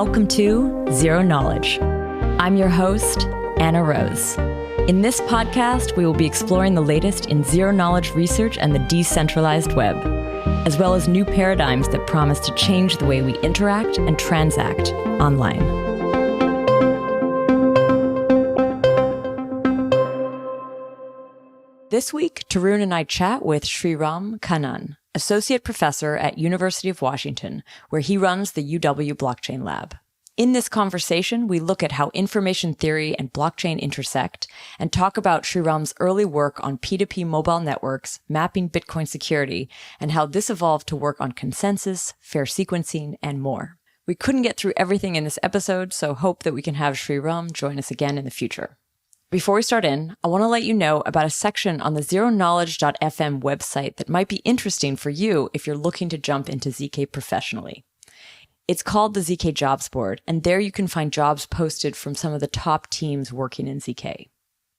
Welcome to Zero Knowledge. I'm your host, Anna Rose. In this podcast, we will be exploring the latest in zero-knowledge research and the decentralized web, as well as new paradigms that promise to change the way we interact and transact online. This week, Tarun and I chat with Sreeram Kannan, Associate Professor at University of Washington, where he runs the UW Blockchain Lab. In this conversation, we look at how information theory and blockchain intersect and talk about Sreeram's early work on P2P mobile networks, mapping Bitcoin security, and how this evolved to work on consensus, fair sequencing, and more. We couldn't get through everything in this episode, so hope that we can have Sreeram join us again in the future. Before we start in, I want to let you know about a section on the zeroKnowledge.fm website that might be interesting for you if you're looking to jump into ZK professionally. It's called the ZK Jobs Board, and there you can find jobs posted from some of the top teams working in ZK.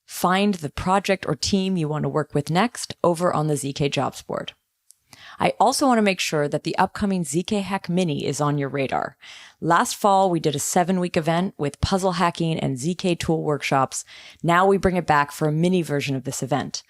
Find the project or team you want to work with next over on the ZK Jobs Board. I also want to make sure that the upcoming ZK Hack Mini is on your radar. Last fall, we did a 7-week event with puzzle hacking and ZK tool workshops. Now we bring it back for a mini version of this event.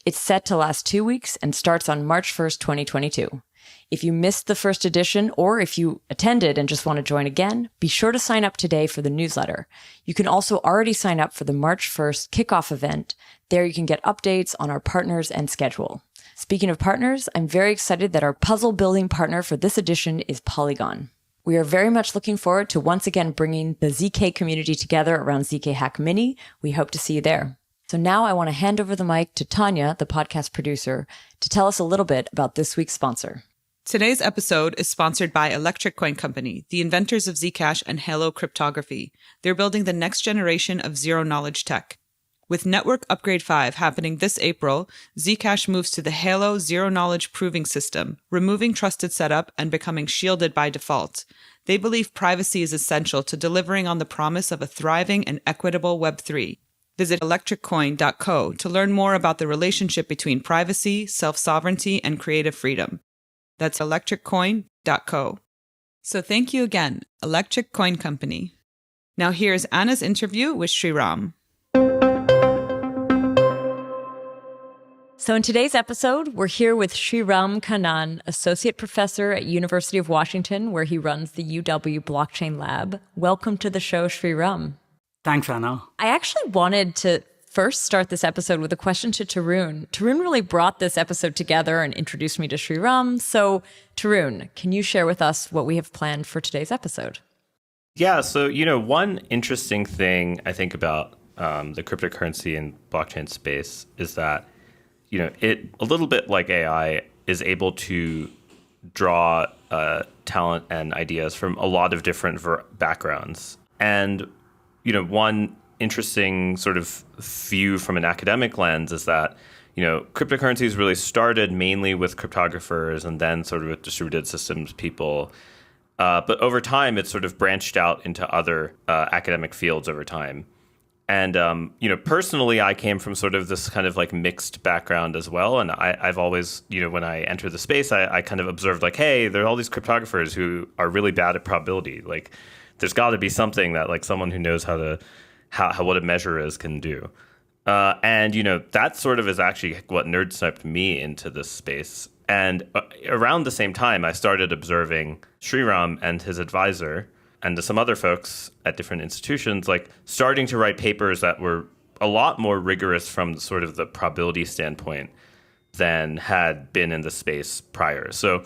It's set to last 2 weeks and starts on March 1st, 2022. If you missed the first edition, or if you attended and just want to join again, be sure to sign up today for the newsletter. You can also already sign up for the March 1st kickoff event. There you can get updates on our partners and schedule. Speaking of partners, I'm very excited that our puzzle building partner for this edition is Polygon. We are very much looking forward to once again bringing the ZK community together around ZK Hack Mini. We hope to see you there. So now I want to hand over the mic to Tanya, the podcast producer, to tell us a little bit about this week's sponsor. Today's episode is sponsored by Electric Coin Company, the inventors of Zcash and Halo cryptography. They're building the next generation of zero-knowledge tech. With Network Upgrade 5 happening this April, Zcash moves to the Halo zero-knowledge proving system, removing trusted setup and becoming shielded by default. They believe privacy is essential to delivering on the promise of a thriving and equitable Web3. Visit electriccoin.co to learn more about the relationship between privacy, self-sovereignty, and creative freedom. That's electriccoin.co. So thank you again, Electric Coin Company. Now here's Anna's interview with Sreeram. So in today's episode, we're here with Sreeram Kannan, Associate Professor at University of Washington, where he runs the UW Blockchain Lab. Welcome to the show, Sreeram. Thanks, Anna. I actually wanted to first start this episode with a question to Tarun. Tarun really brought this episode together and introduced me to Sreeram. So Tarun, can you share with us what we have planned for today's episode? Yeah, so, one interesting thing I think about the cryptocurrency and blockchain space is that, it, a little bit like AI, is able to draw talent and ideas from a lot of different backgrounds. And, one interesting sort of view from an academic lens is that, cryptocurrencies really started mainly with cryptographers and then sort of with distributed systems people. But over time, it's sort of branched out into other academic fields over time. And, personally, I came from sort of this kind of like mixed background as well. And I've always, when I entered the space, I kind of observed like, hey, there are all these cryptographers who are really bad at probability. Like, there's got to be something that like someone who knows how what a measure is can do. And, that sort of is actually what nerd sniped me into this space. And around the same time, I started observing Sreeram and his advisor and some other folks at different institutions, like starting to write papers that were a lot more rigorous from sort of the probability standpoint than had been in the space prior. So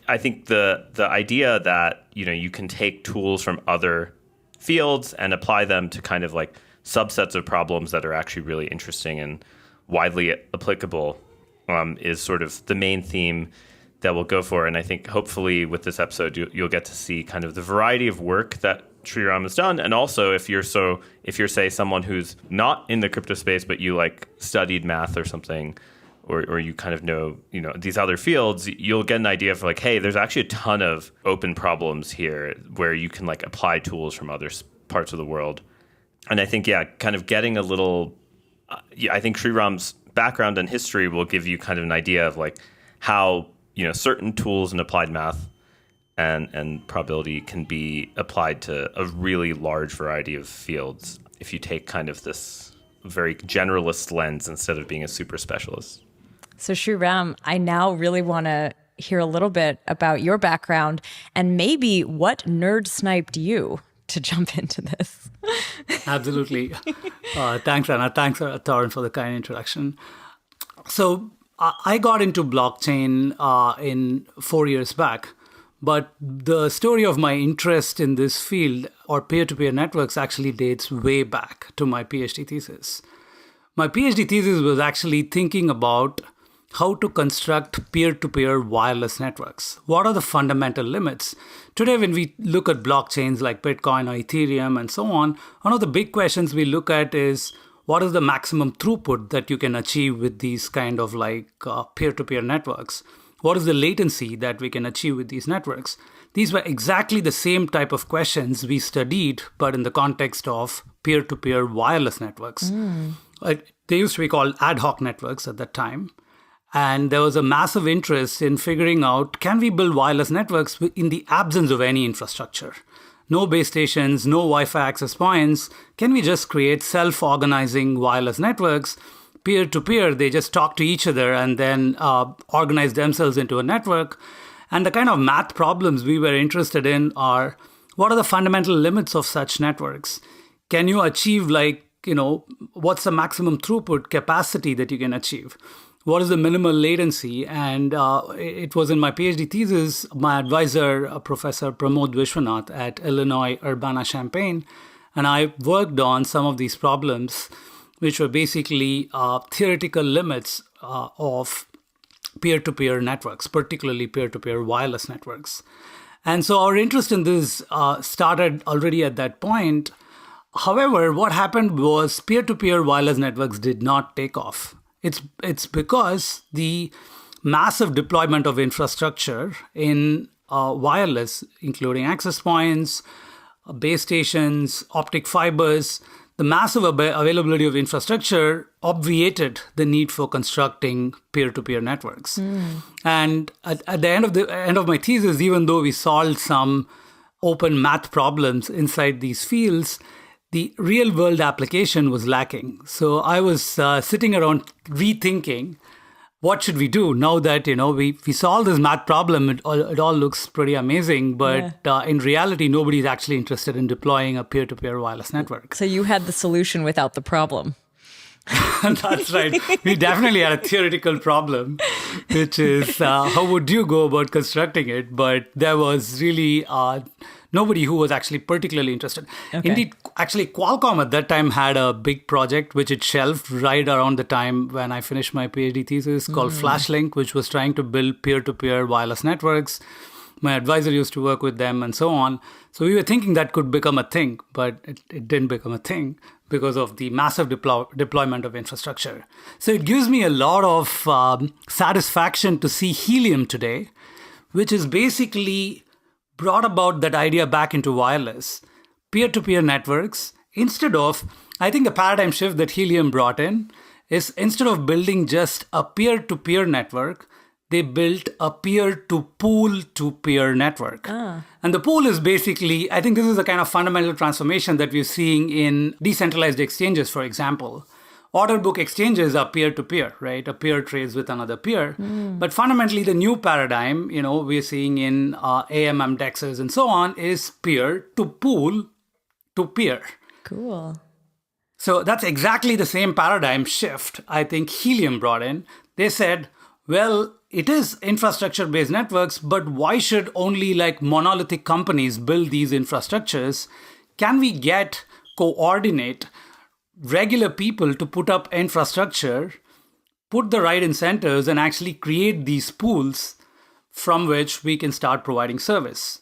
I think the idea that, you can take tools from other fields and apply them to kind of like subsets of problems that are actually really interesting and widely applicable is sort of the main theme that we'll go for. And I think hopefully with this episode, you'll get to see kind of the variety of work that Sreeram has done. And also if you're say someone who's not in the crypto space, but you like studied math or something, or you kind of know, these other fields, you'll get an idea of like, hey, there's actually a ton of open problems here where you can like apply tools from other parts of the world. And I think, kind of getting a little, I think Sreeram's background and history will give you kind of an idea of like how, certain tools in applied math and probability can be applied to a really large variety of fields if you take kind of this very generalist lens instead of being a super specialist. So Sreeram, I now really want to hear a little bit about your background and maybe what nerd sniped you to jump into this. Absolutely. Thanks, Anna. Thanks, Tarun, for the kind introduction. So I got into blockchain in 4 years back, but the story of my interest in this field or peer-to-peer networks actually dates way back to my PhD thesis. My PhD thesis was actually thinking about how to construct peer-to-peer wireless networks. What are the fundamental limits? Today, when we look at blockchains like Bitcoin or Ethereum and so on, one of the big questions we look at is what is the maximum throughput that you can achieve with these kind of like peer-to-peer networks? What is the latency that we can achieve with these networks? These were exactly the same type of questions we studied, but in the context of peer-to-peer wireless networks. They used to be called ad hoc networks at that time. And there was a massive interest in figuring out, can we build wireless networks in the absence of any infrastructure? No base stations, no Wi-Fi access points. Can we just create self-organizing wireless networks? Peer-to-peer, they just talk to each other and then organize themselves into a network. And the kind of math problems we were interested in are, what are the fundamental limits of such networks? Can you achieve what's the maximum throughput capacity that you can achieve? What is the minimal latency? And it was in my PhD thesis, my advisor, Professor Pramod Vishwanath at Illinois Urbana-Champaign, and I worked on some of these problems, which were basically theoretical limits of peer-to-peer networks, particularly peer-to-peer wireless networks. And so our interest in this started already at that point. However, what happened was peer-to-peer wireless networks did not take off. It's because the massive deployment of infrastructure in wireless, including access points, base stations, optic fibers, the massive availability of infrastructure obviated the need for constructing peer-to-peer networks. And at the end of my thesis, even though we solved some open math problems inside these fields, the real-world application was lacking. So I was sitting around rethinking, what should we do now that we solve this math problem? It all looks pretty amazing, but in reality, nobody's actually interested in deploying a peer-to-peer wireless network. So you had the solution without the problem. That's right. We definitely had a theoretical problem, which is how would you go about constructing it? But there was really nobody who was actually particularly interested. Okay. Indeed, actually, Qualcomm at that time had a big project which it shelved right around the time when I finished my PhD thesis called FlashLink, which was trying to build peer-to-peer wireless networks. My advisor used to work with them and so on. So we were thinking that could become a thing, but it didn't become a thing because of the massive deployment of infrastructure. So it gives me a lot of satisfaction to see Helium today, which is basically brought about that idea back into wireless. Peer-to-peer networks, I think the paradigm shift that Helium brought in is instead of building just a peer-to-peer network, they built a peer-to-pool-to-peer network. And the pool is basically, I think this is a kind of fundamental transformation that we're seeing in decentralized exchanges, for example. Order book exchanges are peer-to-peer, right? A peer trades with another peer. But fundamentally, the new paradigm, we're seeing in AMM dexes and so on, is peer-to-pool-to-peer. Cool. So that's exactly the same paradigm shift I think Helium brought in. They said, well, it is infrastructure-based networks, but why should only monolithic companies build these infrastructures? Can we coordinate regular people to put up infrastructure, put the right incentives, and actually create these pools from which we can start providing service?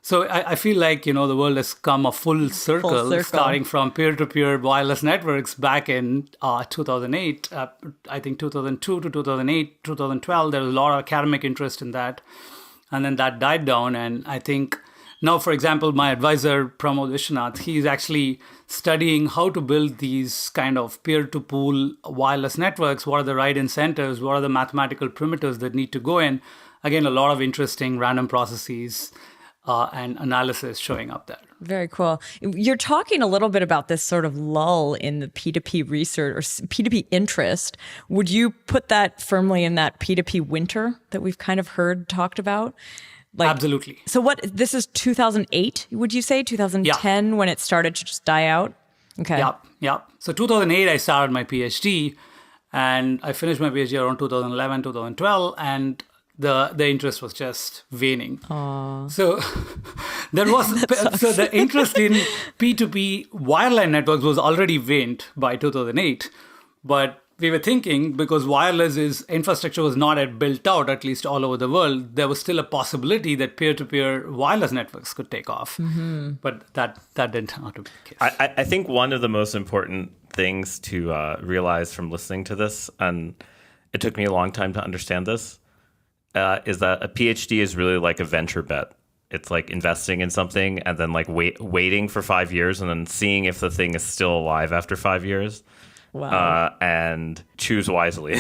So I feel like, the world has come a full circle, starting from peer-to-peer wireless networks back in 2008. I think 2002 to 2008, 2012, there was a lot of academic interest in that. And then that died down. And I think now, for example, my advisor, Pramod Vishwanath, he's actually studying how to build these kind of peer-to-pool wireless networks. What are the right incentives? What are the mathematical primitives that need to go in? Again, a lot of interesting random processes. and analysis showing up there. Very cool. You're talking a little bit about this sort of lull in the P2P research or P2P interest. Would you put that firmly in that P2P winter that we've kind of heard talked about? Absolutely. So this is 2008, would you say? 2010 when it started to just die out? Okay. Yeah. So 2008, I started my PhD, and I finished my PhD around 2011, 2012, and the interest was just waning. Aww. So the interest in P2P wireline networks was already waned by 2008, but we were thinking, because wireless infrastructure was not yet built out, at least all over the world, there was still a possibility that peer-to-peer wireless networks could take off. Mm-hmm. But that didn't turn out to be the case. I think one of the most important things to realize from listening to this, and it took me a long time to understand this, is that a PhD is really like a venture bet. It's like investing in something and then like waiting for 5 years and then seeing if the thing is still alive after 5 years. Wow. And choose wisely.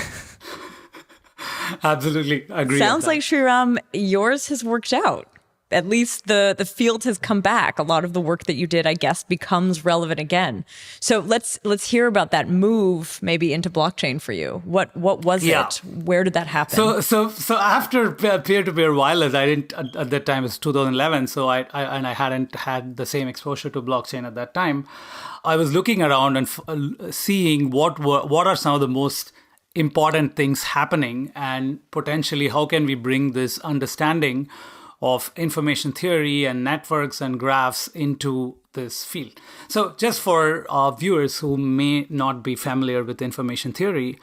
Absolutely agree. Sounds like, Sreeram, yours has worked out. At least the field has come back. A lot of the work that you did, I guess, becomes relevant again. So let's hear about that move maybe into blockchain for you. What was it? Where did that happen? So after peer-to-peer wireless, I didn't at that time, it was 2011. So I hadn't had the same exposure to blockchain at that time. I was looking around and seeing what are some of the most important things happening, and potentially how can we bring this understanding of information theory and networks and graphs into this field. So just for viewers who may not be familiar with information theory,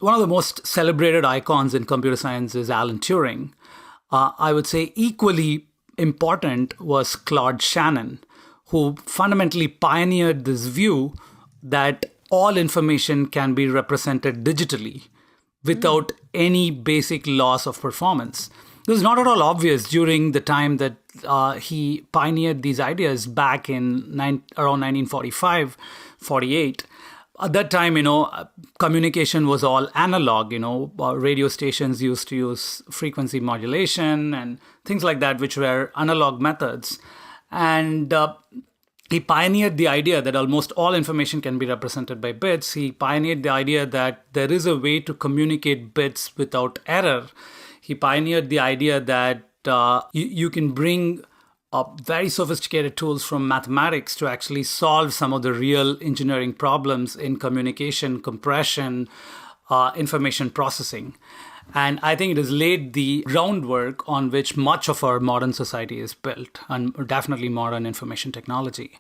one of the most celebrated icons in computer science is Alan Turing. I would say equally important was Claude Shannon, who fundamentally pioneered this view that all information can be represented digitally without any basic loss of performance. This was not at all obvious during the time that he pioneered these ideas back in around 1945, 48. At that time, communication was all analog. Radio stations used to use frequency modulation and things like that, which were analog methods. And he pioneered the idea that almost all information can be represented by bits. He pioneered the idea that there is a way to communicate bits without error. He pioneered the idea that you can bring very sophisticated tools from mathematics to actually solve some of the real engineering problems in communication, compression, information processing. And I think it has laid the groundwork on which much of our modern society is built, and definitely modern information technology.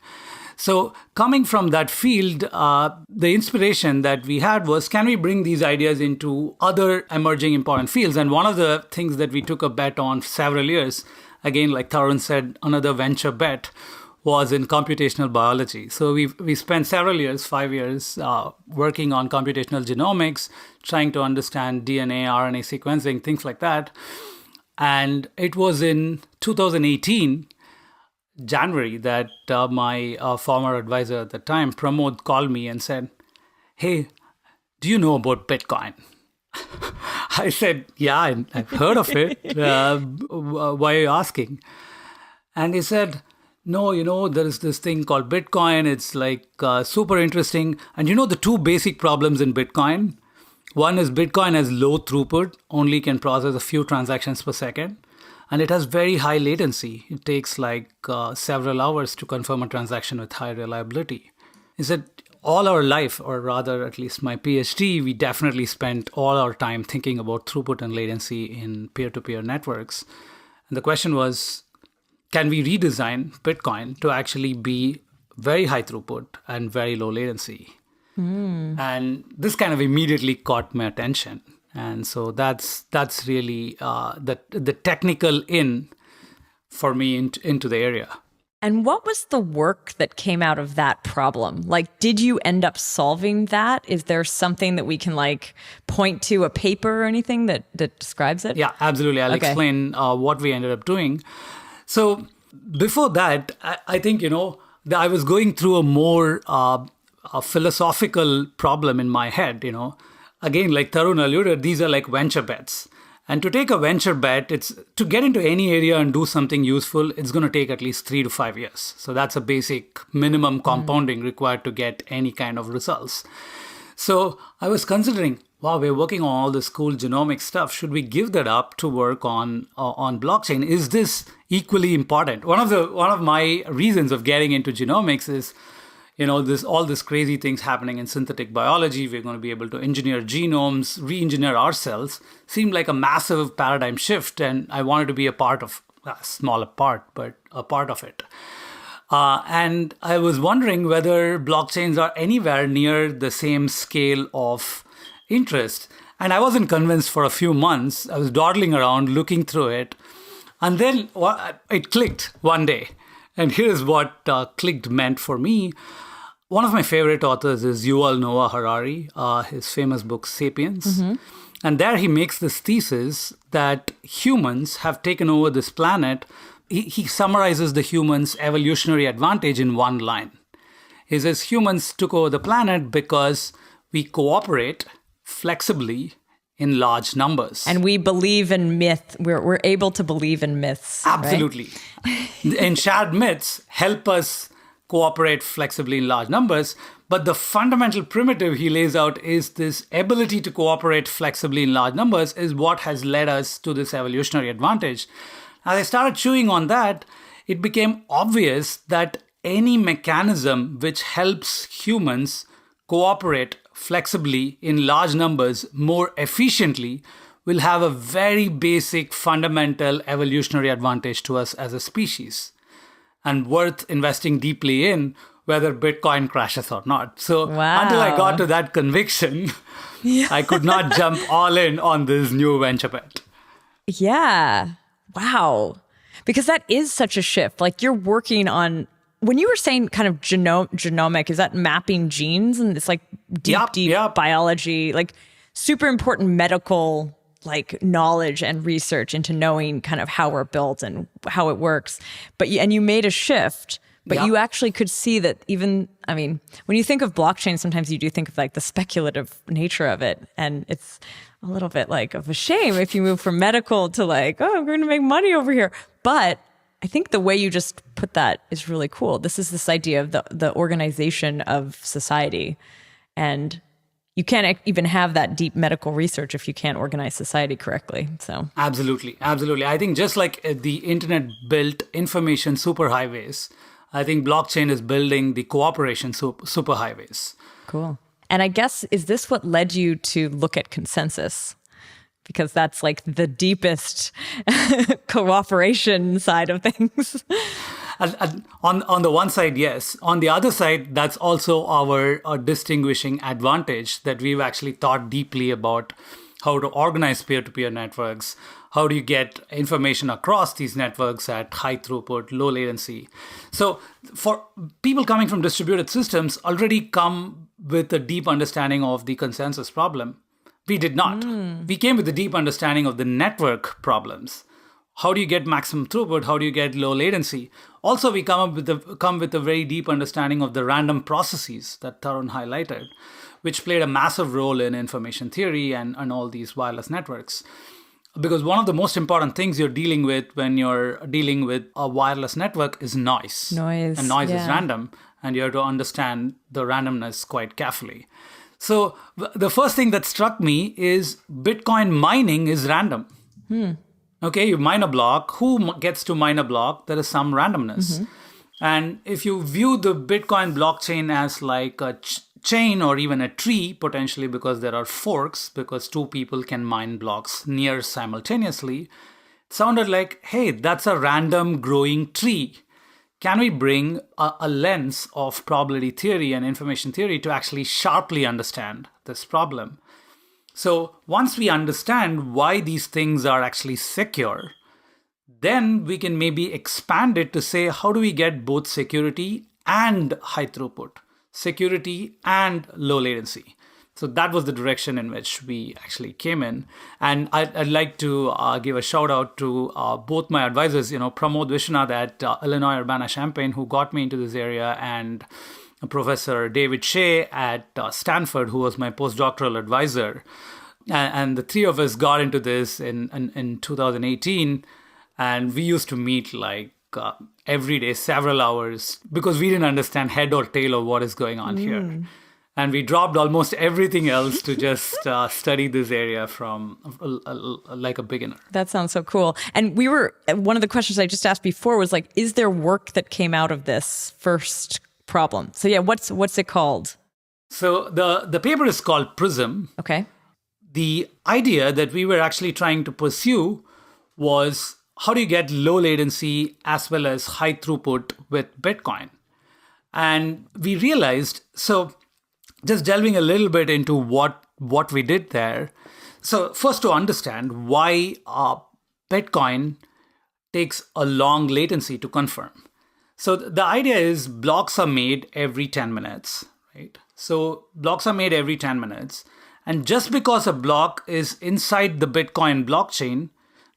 So coming from that field, the inspiration that we had was, can we bring these ideas into other emerging important fields? And one of the things that we took a bet on several years, again, like Tarun said, another venture bet, was in computational biology. So we spent several years, 5 years, working on computational genomics, trying to understand DNA, RNA sequencing, things like that. And it was in 2018, January, that my former advisor at the time, Pramod, called me and said, "Hey, do you know about Bitcoin?" I said, "Yeah, I've heard of it. Why are you asking?" And he said, "No, there is this thing called Bitcoin. It's like super interesting. And the two basic problems in Bitcoin? One is Bitcoin has low throughput, only can process a few transactions per second. And it has very high latency. It takes like several hours to confirm a transaction with high reliability." He said, all our life, or rather at least my PhD, we definitely spent all our time thinking about throughput and latency in peer-to-peer networks. And the question was, can we redesign Bitcoin to actually be very high throughput and very low latency? And this kind of immediately caught my attention. And so that's really the technical in for me into the area. And what was the work that came out of that problem? Like, did you end up solving that? Is there something that we can point to, a paper or anything that describes it? Yeah, absolutely. I'll explain what we ended up doing. So before that, I think, I was going through a more a philosophical problem in my head. Again, like Tarun alluded, these are like venture bets. And to take a venture bet, it's to get into any area and do something useful, it's going to take at least 3 to 5 years. So that's a basic minimum compounding required to get any kind of results. So I was considering, wow, we're working on all this cool genomic stuff. Should we give that up to work on blockchain? Is this equally important? One of my reasons of getting into genomics is, all this crazy things happening in synthetic biology. We're going to be able to engineer genomes, re-engineer our cells. Seemed like a massive paradigm shift, and I wanted to be a part of a smaller part, but a part of it. And I was wondering whether blockchains are anywhere near the same scale of interest. And I wasn't convinced for a few months. I was dawdling around, looking through it. And then it clicked one day. And here's what clicked meant for me. One of my favorite authors is Yuval Noah Harari, his famous book, Sapiens. Mm-hmm. And there he makes this thesis that humans have taken over this planet. He summarizes the humans' evolutionary advantage in one line. He says humans took over the planet because we cooperate flexibly in large numbers. And we believe in myth. We're able to believe in myths. Absolutely. Right? And shared myths help us cooperate flexibly in large numbers. But the fundamental primitive he lays out is this ability to cooperate flexibly in large numbers is what has led us to this evolutionary advantage. As I started chewing on that, it became obvious that any mechanism which helps humans cooperate flexibly in large numbers more efficiently will have a very basic fundamental evolutionary advantage to us as a species and worth investing deeply in, whether Bitcoin crashes or not. So Until I got to that conviction, I could not jump all in on this new venture bet. Yeah. Wow. Because that is such a shift. Like you're working on, when you were saying kind of genomic, is that mapping genes? And it's like deep biology, like super important medical like knowledge and research into knowing kind of how we're built and how it works. And you made a shift, but you actually could see that even, I mean, when you think of blockchain, sometimes you do think of like the speculative nature of it. And it's a little bit like of a shame if you move from medical to like, oh, we're going to make money over here. But I think the way you just put that is really cool. This is this idea of the organization of society. And you can't even have that deep medical research if you can't organize society correctly. So Absolutely. I think just like the internet built information superhighways, I think blockchain is building the cooperation superhighways. Cool. And I guess, is this what led you to look at consensus? Because that's like the deepest cooperation side of things. On the one side, yes. On the other side, that's also our distinguishing advantage that we've actually thought deeply about how to organize peer-to-peer networks. How do you get information across these networks at high throughput, low latency? So for people coming from distributed systems already come with a deep understanding of the consensus problem. We did not. We came with a deep understanding of the network problems. How do you get maximum throughput? How do you get low latency? Also, we come with a very deep understanding of the random processes that Tarun highlighted, which played a massive role in information theory and all these wireless networks. Because one of the most important things you're dealing with when you're dealing with a wireless network is noise. And noise is random, and you have to understand the randomness quite carefully. So the first thing that struck me is Bitcoin mining is random. Okay, you mine a block. Who gets to mine a block? There is some randomness. And if you view the Bitcoin blockchain as like a chain or even a tree, potentially because there are forks, because two people can mine blocks near simultaneously, it sounded like, hey, that's a random growing tree. Can we bring a lens of probability theory and information theory to actually sharply understand this problem? So once we understand why these things are actually secure, then we can maybe expand it to say, how do we get both security and high throughput, security and low latency? So that was the direction in which we actually came in. And I'd like to give a shout out to both my advisors, Pramod Vishwanath at Illinois Urbana-Champaign, who got me into this area, and Professor David Shea at Stanford, who was my postdoctoral advisor. And the three of us got into this in 2018, and we used to meet like every day, several hours, because we didn't understand head or tail of what is going on here. And we dropped almost everything else to just study this area from like a beginner. That sounds so cool. And one of the questions I just asked before was like, is there work that came out of this first problem? So yeah, what's it called? So the paper is called Prism. Okay. The idea that we were actually trying to pursue was, how do you get low latency as well as high throughput with Bitcoin? And we realized, so just delving a little bit into what we did there. So first, to understand why Bitcoin takes a long latency to confirm. So the idea is blocks are made every 10 minutes, right? So blocks are made every 10 minutes. And just because a block is inside the Bitcoin blockchain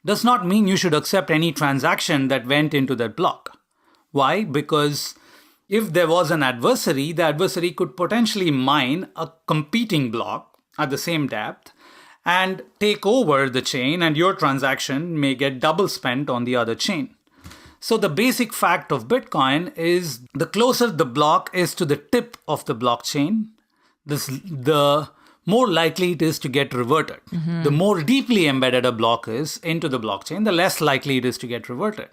does not mean you should accept any transaction that went into that block. Why? Because if there was an adversary, the adversary could potentially mine a competing block at the same depth and take over the chain, and your transaction may get double spent on the other chain. So the basic fact of Bitcoin is, the closer the block is to the tip of the blockchain, the more likely it is to get reverted. Mm-hmm. The more deeply embedded a block is into the blockchain, the less likely it is to get reverted.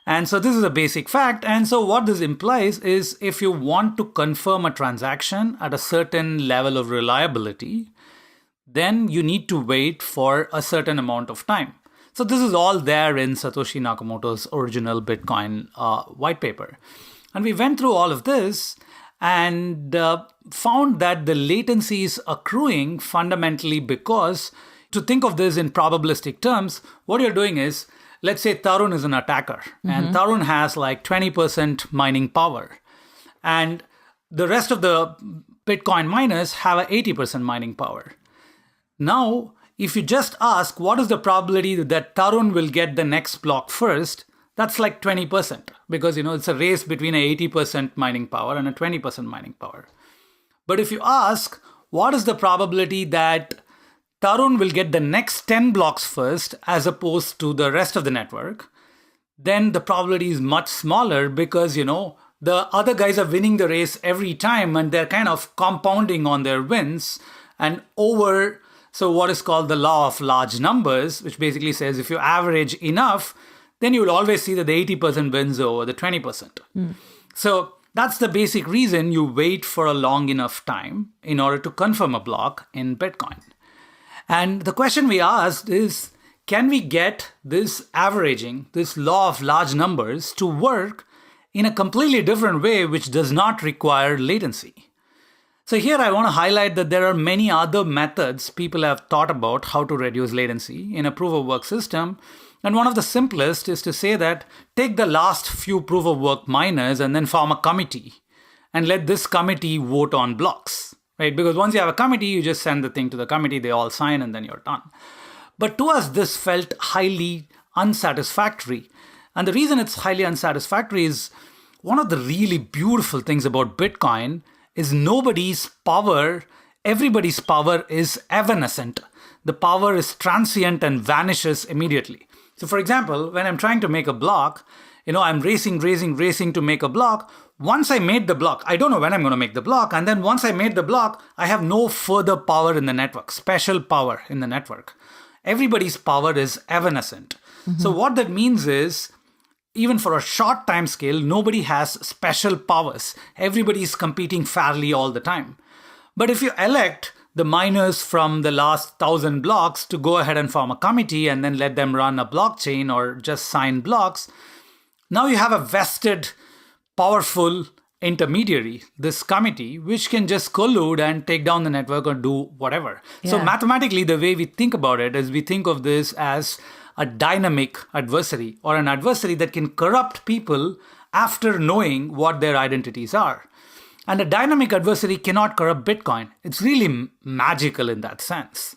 And so this is a basic fact. And so what this implies is, if you want to confirm a transaction at a certain level of reliability, then you need to wait for a certain amount of time. So this is all there in Satoshi Nakamoto's original Bitcoin white paper. And we went through all of this and found that the latency is accruing fundamentally because, to think of this in probabilistic terms, what you're doing is, let's say Tarun is an attacker, and Tarun has like 20% mining power. And the rest of the Bitcoin miners have 80% mining power. Now, if you just ask, what is the probability that Tarun will get the next block first? That's like 20%, because it's a race between an 80% mining power and a 20% mining power. But if you ask, what is the probability that Tarun will get the next 10 blocks first as opposed to the rest of the network, then the probability is much smaller, because, the other guys are winning the race every time and they're kind of compounding on their wins and over. So what is called the law of large numbers, which basically says if you average enough, then you will always see that the 80% wins over the 20%. So that's the basic reason you wait for a long enough time in order to confirm a block in Bitcoin. And the question we asked is, can we get this averaging, this law of large numbers, to work in a completely different way, which does not require latency? So here I want to highlight that there are many other methods people have thought about how to reduce latency in a proof-of-work system. And one of the simplest is to say that take the last few proof-of-work miners and then form a committee and let this committee vote on blocks, right? Because once you have a committee, you just send the thing to the committee, they all sign, and then you're done. But to us, this felt highly unsatisfactory. And the reason it's highly unsatisfactory is, one of the really beautiful things about Bitcoin is everybody's power is evanescent. The power is transient and vanishes immediately. So for example, when I'm trying to make a block, I'm racing to make a block. Once I made the block, I don't know when I'm going to make the block. And then once I made the block, I have no further power in the network, special power in the network. Everybody's power is evanescent. Mm-hmm. So what that means is, even for a short time scale, nobody has special powers. Everybody is competing fairly all the time. But if you elect the miners from the last 1,000 blocks to go ahead and form a committee and then let them run a blockchain or just sign blocks, now you have a vested, powerful intermediary, this committee, which can just collude and take down the network or do whatever. Yeah. So mathematically, the way we think about it is we think of this as a dynamic adversary, or an adversary that can corrupt people after knowing what their identities are. And a dynamic adversary cannot corrupt Bitcoin. It's really magical in that sense.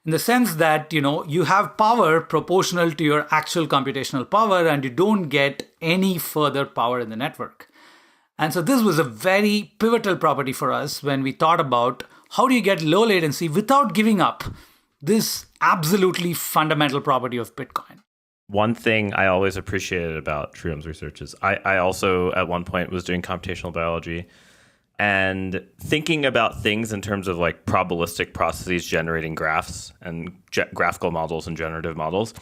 In the sense that, you have power proportional to your actual computational power, and you don't get any further power in the network. And so this was a very pivotal property for us when we thought about how do you get low latency without giving up this absolutely fundamental property of Bitcoin. One thing I always appreciated about Sreeram's research is I also at one point was doing computational biology and thinking about things in terms of like probabilistic processes generating graphs and graphical models and generative models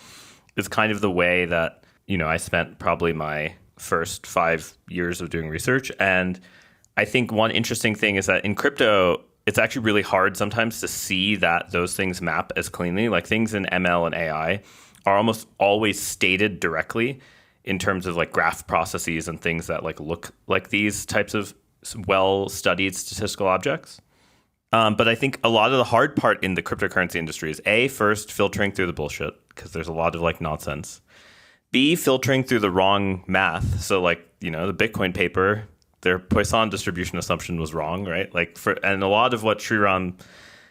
is kind of the way that, I spent probably my first 5 years of doing research. And I think one interesting thing is that in crypto, it's actually really hard sometimes to see that those things map as cleanly. Like things in ML and AI are almost always stated directly in terms of like graph processes and things that like look like these types of well-studied statistical objects. But I think a lot of the hard part in the cryptocurrency industry is first filtering through the bullshit, because there's a lot of like nonsense. B, filtering through the wrong math. So like, the Bitcoin paper, their Poisson distribution assumption was wrong, right? And a lot of what Sreeram,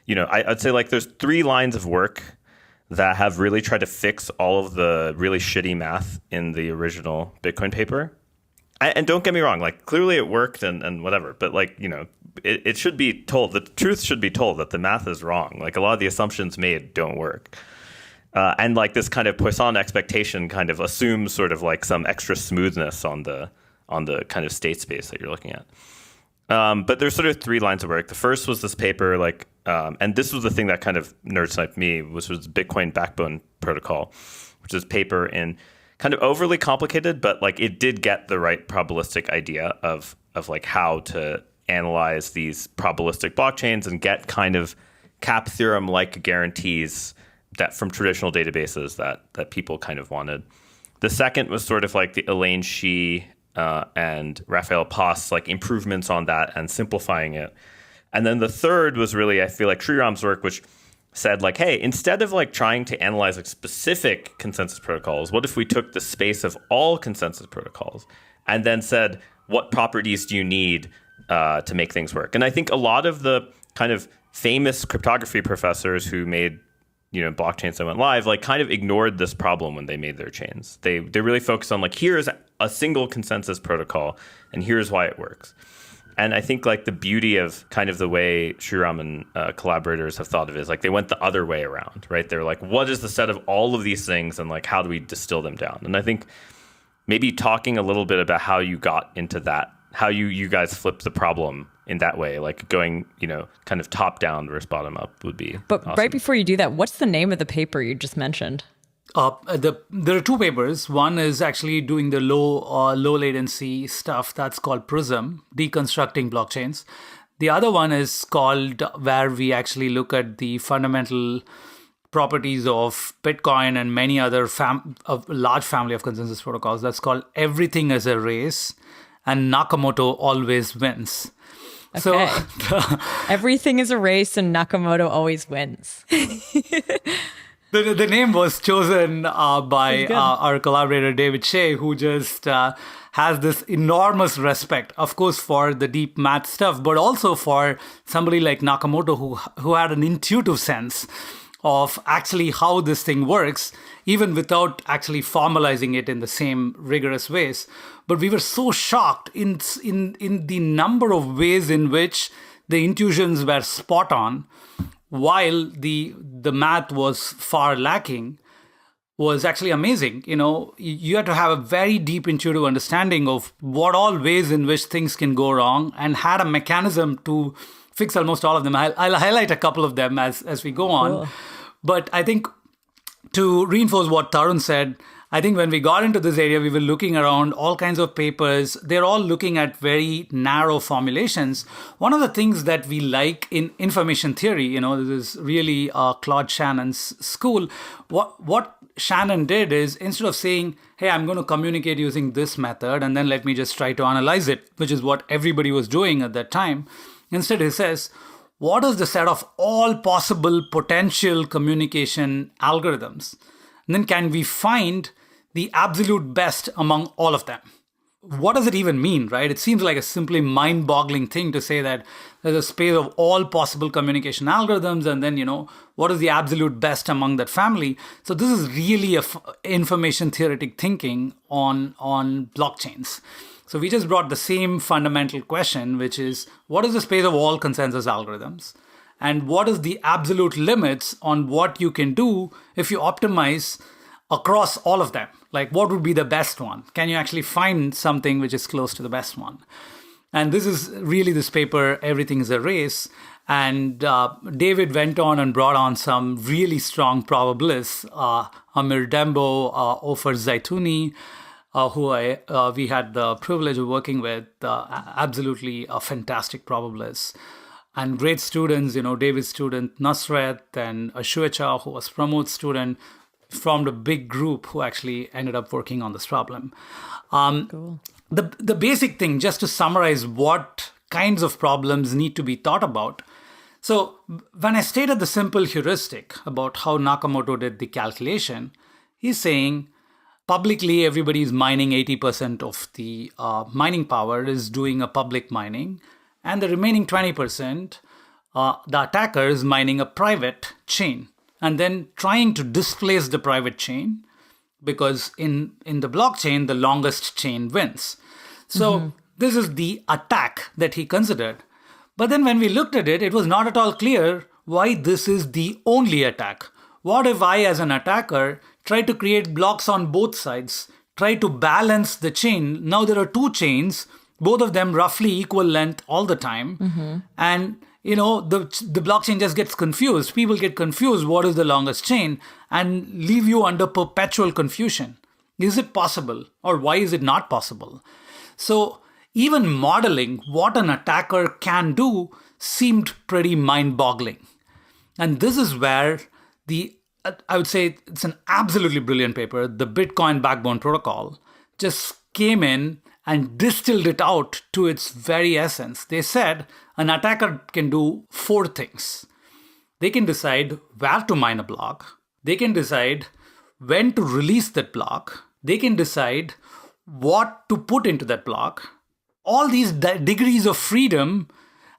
I'd say like there's 3 lines of work that have really tried to fix all of the really shitty math in the original Bitcoin paper. And don't get me wrong, like clearly it worked and whatever, but like, it should be told, the truth should be told that the math is wrong. Like a lot of the assumptions made don't work. And like this kind of Poisson expectation kind of assumes sort of like some extra smoothness on the kind of state space that you're looking at. But there's sort of 3 lines of work. The first was this paper, and this was the thing that kind of nerd sniped me, which was Bitcoin Backbone Protocol, which is paper in kind of overly complicated, but like it did get the right probabilistic idea of like how to analyze these probabilistic blockchains and get kind of cap theorem like guarantees that from traditional databases that people kind of wanted. The second was sort of like the Elaine Shih and Raphael Pass, like improvements on that and simplifying it. And then the third was really, I feel like Sreeram's work, which said like, hey, instead of like trying to analyze like specific consensus protocols, what if we took the space of all consensus protocols and then said, what properties do you need to make things work? And I think a lot of the kind of famous cryptography professors who made blockchains that went live, like kind of ignored this problem when they made their chains. They really focused on like, here's a single consensus protocol and here's why it works. And I think like the beauty of kind of the way Sreeram and collaborators have thought of it is like they went the other way around, right? They're like, what is the set of all of these things and like how do we distill them down? And I think maybe talking a little bit about how you got into that, how you guys flipped the problem in that way, like going, kind of top down versus bottom up would be But awesome. Right before you do that, what's the name of the paper you just mentioned? There are 2 papers. One is actually doing the low latency stuff. That's called Prism, Deconstructing Blockchains. The other one is called where we actually look at the fundamental properties of Bitcoin and many other a large family of consensus protocols. That's called Everything is a Race and Nakamoto Always Wins. Okay. So Everything is a race and Nakamoto always wins. The name was chosen by our collaborator, David Shea, who just has this enormous respect, of course, for the deep math stuff, but also for somebody like Nakamoto, who had an intuitive sense of actually how this thing works, even without actually formalizing it in the same rigorous ways. But we were so shocked in the number of ways in which the intuitions were spot on, while the math was far lacking, was actually amazing. You had to have a very deep intuitive understanding of what all ways in which things can go wrong and had a mechanism to fix almost all of them. I'll highlight a couple of them as we go on. Cool. But I think to reinforce what Tarun said, I think when we got into this area, we were looking around all kinds of papers. They're all looking at very narrow formulations. One of the things that we like in information theory, this is really Claude Shannon's school. What Shannon did is, instead of saying, hey, I'm going to communicate using this method and then let me just try to analyze it, which is what everybody was doing at that time. Instead, he says, what is the set of all possible potential communication algorithms? And then can we find the absolute best among all of them? What does it even mean, right? It seems like a simply mind-boggling thing to say that there's a space of all possible communication algorithms, and then, what is the absolute best among that family? So this is really information theoretic thinking on blockchains. So we just brought the same fundamental question, which is, what is the space of all consensus algorithms? and what is the absolute limits on what you can do if you optimize across all of them. Like, what would be the best one? Can you actually find something which is close to the best one? And this is really this paper, Everything is a Race. And David went on and brought on some really strong probabilists, Amir Dembo, Ofer Zaitouni, who we had the privilege of working with, absolutely a fantastic probabilist. And great students, David's student Nasret and Ashuecha, who was Pramod's student, formed a big group who actually ended up working on this problem. Cool. The basic thing, just to summarize what kinds of problems need to be thought about. So when I stated the simple heuristic about how Nakamoto did the calculation, he's saying publicly everybody is mining 80% of the mining power is doing a public mining, and the remaining 20%, the attacker is mining a private chain and then trying to displace the private chain, because in the blockchain, the longest chain wins. So this is the attack that he considered. But then when we looked at it, it was not at all clear why this is the only attack. What if I, as an attacker, try to create blocks on both sides, try to balance the chain? Now there are two chains, both of them roughly equal length all the time. And the blockchain just gets confused. People get confused what is the longest chain and leave you under perpetual confusion. Is it possible, or why is it not possible? So even modeling what an attacker can do seemed pretty mind-boggling. And this is where I would say it's an absolutely brilliant paper. The Bitcoin Backbone Protocol just came in and distilled it out to its very essence. They said an attacker can do 4 things. They can decide where to mine a block. They can decide when to release that block. They can decide what to put into that block. All these degrees of freedom,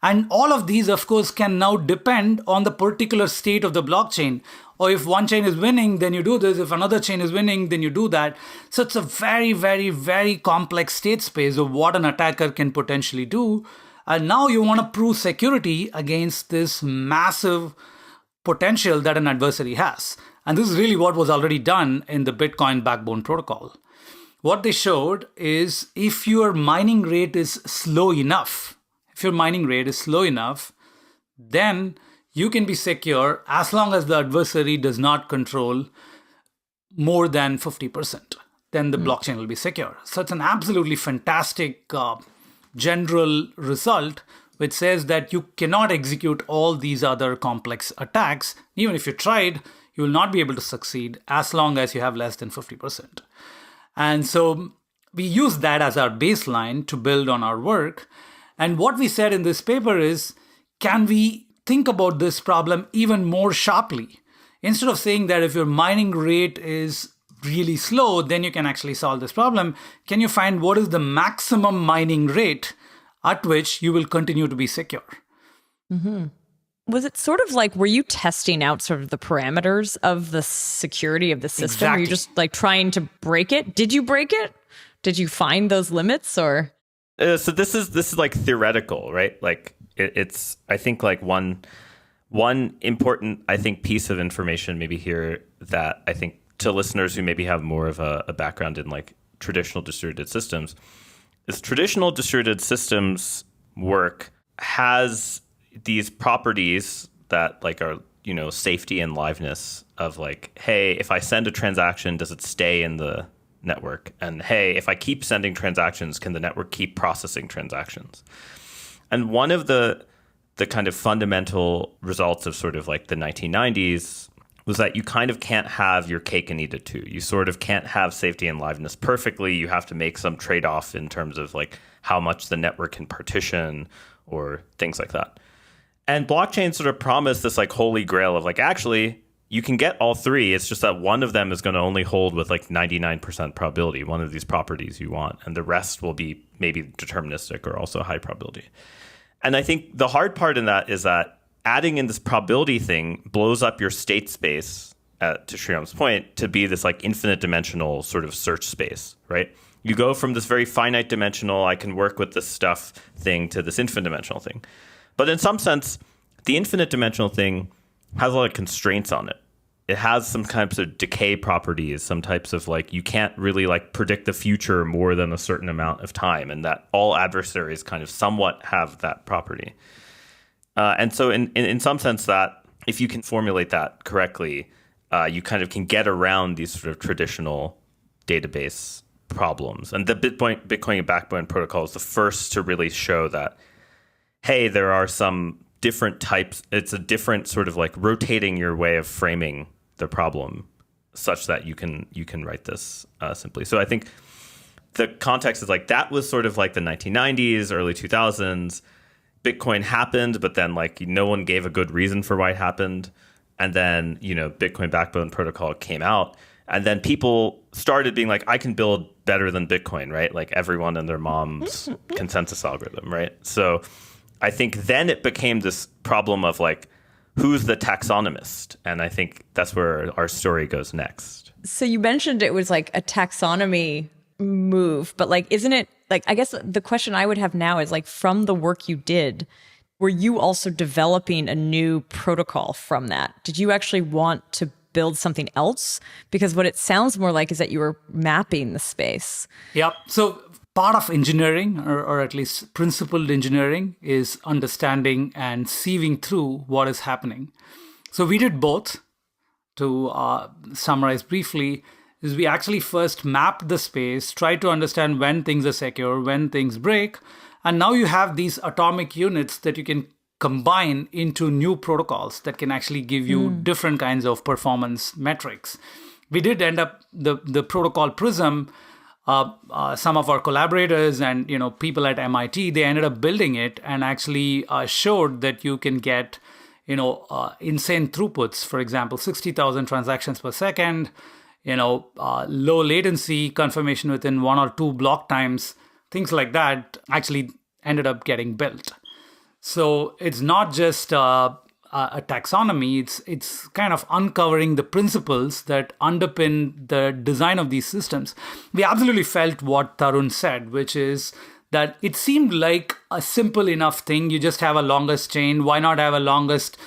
and all of these, of course, can now depend on the particular state of the blockchain. Or if one chain is winning, then you do this. If another chain is winning, then you do that. So it's a very, very, very complex state space of what an attacker can potentially do. And now you want to prove security against this massive potential that an adversary has. And this is really what was already done in the Bitcoin Backbone Protocol. What they showed is if your mining rate is slow enough, then you can be secure as long as the adversary does not control more than 50%. Then the blockchain will be secure. So it's an absolutely fantastic general result, which says that you cannot execute all these other complex attacks. Even if you tried, you will not be able to succeed as long as you have less than 50%. And so we use that as our baseline to build on our work. And what we said in this paper is, can we think about this problem even more sharply? Instead of saying that if your mining rate is really slow, then you can actually solve this problem, can you find what is the maximum mining rate at which you will continue to be secure? Was it sort of like, were you testing out sort of the parameters of the security of the system? Exactly. Were you just like trying to break it? Did you break it? Did you find those limits, or? So this is like theoretical, right? Like it's I think like one important piece of information maybe here that I think to listeners who maybe have more of a background in like traditional distributed systems is traditional distributed systems work has these properties that like are, safety and liveness of like, hey, if I send a transaction, does it stay in the network? And hey, if I keep sending transactions, can the network keep processing transactions? And one of the kind of fundamental results of sort of like the 1990s was that you kind of can't have your cake and eat it too. You sort of can't have safety and liveness perfectly. You have to make some trade-off in terms of like how much the network can partition or things like that. And blockchain sort of promised this like holy grail of like, actually, you can get all three. It's just that one of them is going to only hold with like 99% probability, one of these properties you want. And the rest will be maybe deterministic or also high probability. And I think the hard part in that is that adding in this probability thing blows up your state space, to Sreeram's point, to be this like infinite dimensional sort of search space, right? You go from this very finite dimensional, I can work with this stuff thing, to this infinite dimensional thing. But in some sense, the infinite dimensional thing has a lot of constraints on it. It has some types of decay properties, some types of like, you can't really like predict the future more than a certain amount of time, and that all adversaries kind of somewhat have that property. And so in some sense, that if you can formulate that correctly, you kind of can get around these sort of traditional database problems. And the Bitcoin Backbone protocol is the first to really show that, hey, there are some different types. It's a different sort of like rotating your way of framing the problem such that you can write this simply. So I think the context is like, that was sort of like the 1990s, early 2000s. Bitcoin happened, but then like no one gave a good reason for why it happened. And then, Bitcoin Backbone protocol came out, and then people started being like, I can build better than Bitcoin, right? Like everyone and their mom's consensus algorithm, right? So I think then it became this problem of like, who's the taxonomist? And I think that's where our story goes next. So you mentioned it was like a taxonomy move, but like, isn't it like, I guess the question I would have now is like, from the work you did, were you also developing a new protocol from that? Did you actually want to build something else? Because what it sounds more like is that you were mapping the space. Yep. So part of engineering, or at least principled engineering, is understanding and sieving through what is happening. So we did both. To summarize briefly, is we actually first mapped the space, tried to understand when things are secure, when things break, and now you have these atomic units that you can combine into new protocols that can actually give you different kinds of performance metrics. We did end up the protocol Prism. Some of our collaborators and people at MIT, they ended up building it and actually showed that you can get insane throughputs. For example, 60,000 transactions per second. Low latency, confirmation within 1 or 2 block times, things like that actually ended up getting built. So it's not just a taxonomy, it's kind of uncovering the principles that underpin the design of these systems. We absolutely felt what Tarun said, which is that it seemed like a simple enough thing. You just have a longest chain. Why not have a longest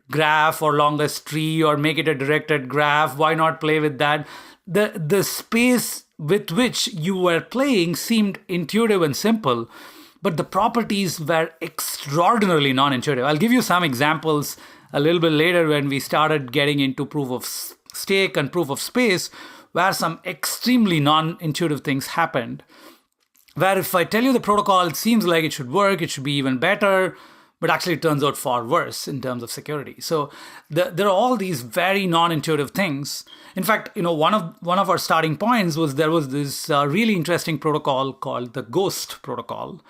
graph or longest tree, or make it a directed graph? Why not play with that? The space with which you were playing seemed intuitive and simple, but the properties were extraordinarily non-intuitive. I'll give you some examples a little bit later when we started getting into proof of stake and proof of space, where some extremely non-intuitive things happened. Where if I tell you the protocol, it seems like it should work, it should be even better, but actually it turns out far worse in terms of security. So there are all these very non-intuitive things. In fact, one of our starting points was there was this really interesting protocol called the Ghost protocol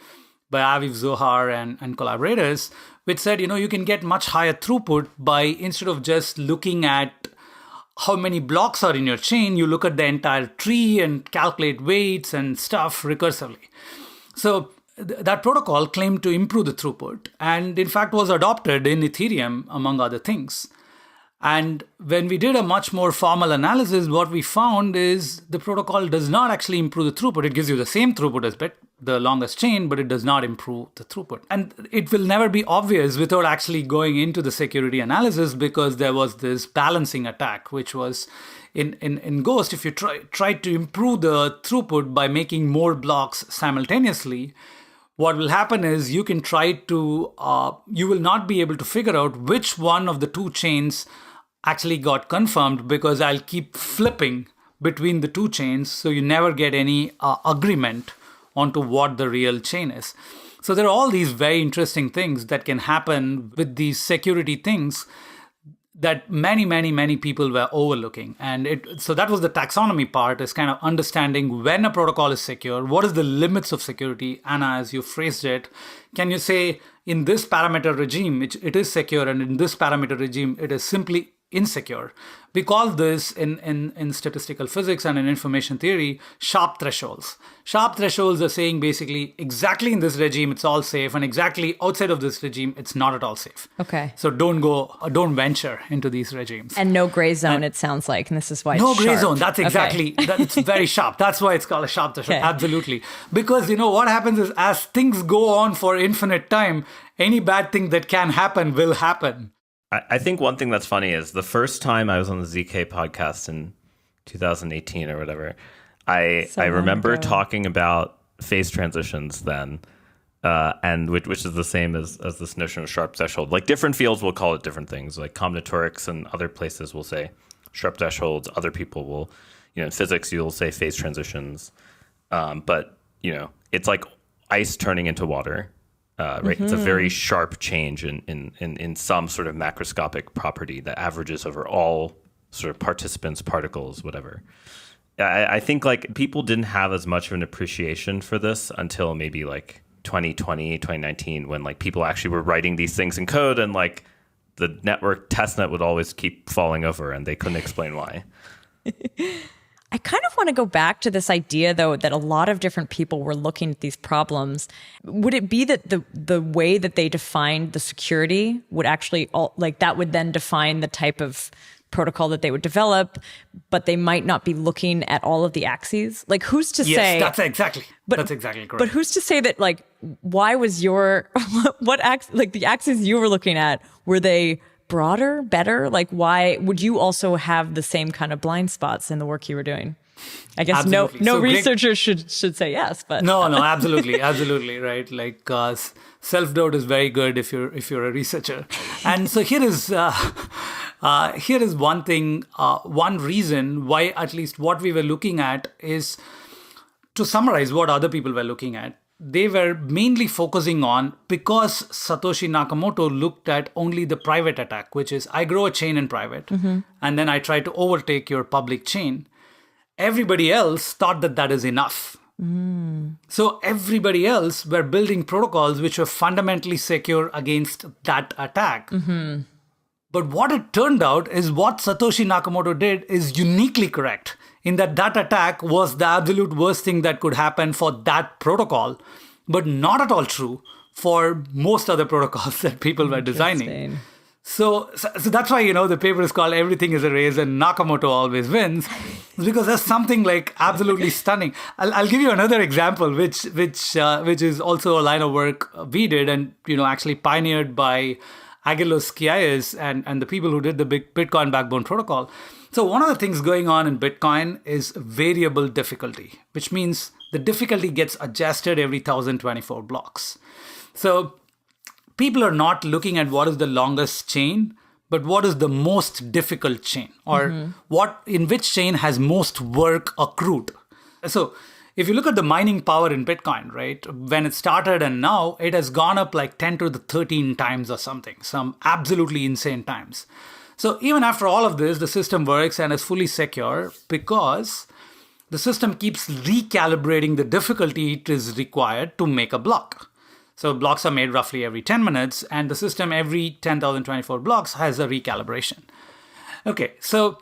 by Aviv Zohar and collaborators, which said, you can get much higher throughput by, instead of just looking at how many blocks are in your chain, you look at the entire tree and calculate weights and stuff recursively. So that protocol claimed to improve the throughput, and in fact was adopted in Ethereum, among other things. And when we did a much more formal analysis, what we found is the protocol does not actually improve the throughput. It gives you the same throughput as the longest chain, but it does not improve the throughput. And it will never be obvious without actually going into the security analysis, because there was this balancing attack, which was in Ghost, if you try to improve the throughput by making more blocks simultaneously, what will happen is you will not be able to figure out which one of the two chains actually got confirmed, because I'll keep flipping between the two chains, so you never get any agreement onto what the real chain is. So there are all these very interesting things that can happen with these security things that many people were overlooking. And so that was the taxonomy part, is kind of understanding when a protocol is secure, what is the limits of security. Anna, as you phrased it, can you say in this parameter regime, it is secure, and in this parameter regime, it is simply insecure. We call this in statistical physics and in information theory, sharp thresholds. Sharp thresholds are saying basically exactly in this regime, it's all safe, and exactly outside of this regime, it's not at all safe. Okay. So don't venture into these regimes. And no gray zone, it sounds like, and this is why it's no gray sharp. zone. That's exactly, it's very sharp. That's why it's called a sharp threshold. Okay. Absolutely. Because, what happens is as things go on for infinite time, any bad thing that can happen will happen. I think one thing that's funny is the first time I was on the ZK podcast in 2018 or whatever, I remember talking about phase transitions then, and which is the same as this notion of sharp threshold. Like different fields will call it different things. Like combinatorics and other places will say sharp thresholds. Other people will, in physics you'll say phase transitions. But it's like ice turning into water. Right, it's a very sharp change in some sort of macroscopic property that averages over all sort of participants, particles, whatever. I think like people didn't have as much of an appreciation for this until maybe like 2020, 2019, when like people actually were writing these things in code, and like the network testnet would always keep falling over, and they couldn't explain why. I kind of want to go back to this idea, though, that a lot of different people were looking at these problems. Would it be that the way that they defined the security would actually, that would then define the type of protocol that they would develop, but they might not be looking at all of the axes? Like, who's to say? Yes, that's exactly correct. But who's to say that, like, why was your, the axes you were looking at, were they broader, better? Like, why would you also have the same kind of blind spots in the work you were doing? I guess Absolutely. no So researcher should say yes, but no, absolutely, right. Like self-doubt is very good if you're a researcher. And so here is one thing, one reason why at least what we were looking at is to summarize what other people were looking at. They were mainly focusing on, because Satoshi Nakamoto looked at only the private attack, which is I grow a chain in private, and then I try to overtake your public chain. Everybody else thought that is enough. So everybody else were building protocols which were fundamentally secure against that attack. But what it turned out is what Satoshi Nakamoto did is uniquely correct, in that attack was the absolute worst thing that could happen for that protocol, but not at all true for most other protocols that people were designing. So that's why, the paper is called Everything is a Race and Nakamoto Always Wins, because there's something like absolutely stunning. I'll give you another example, which is also a line of work we did and, actually pioneered by Aggelos Kiais and the people who did the big Bitcoin backbone protocol. So one of the things going on in Bitcoin is variable difficulty, which means the difficulty gets adjusted every 1024 blocks. So people are not looking at what is the longest chain, but what is the most difficult chain, or in which chain has most work accrued. So if you look at the mining power in Bitcoin, right, when it started and now, it has gone up like 10 to the 13 times or something, some absolutely insane times. So even after all of this, the system works and is fully secure because the system keeps recalibrating the difficulty it is required to make a block. So blocks are made roughly every 10 minutes, and the system every 10,024 blocks has a recalibration. Okay, so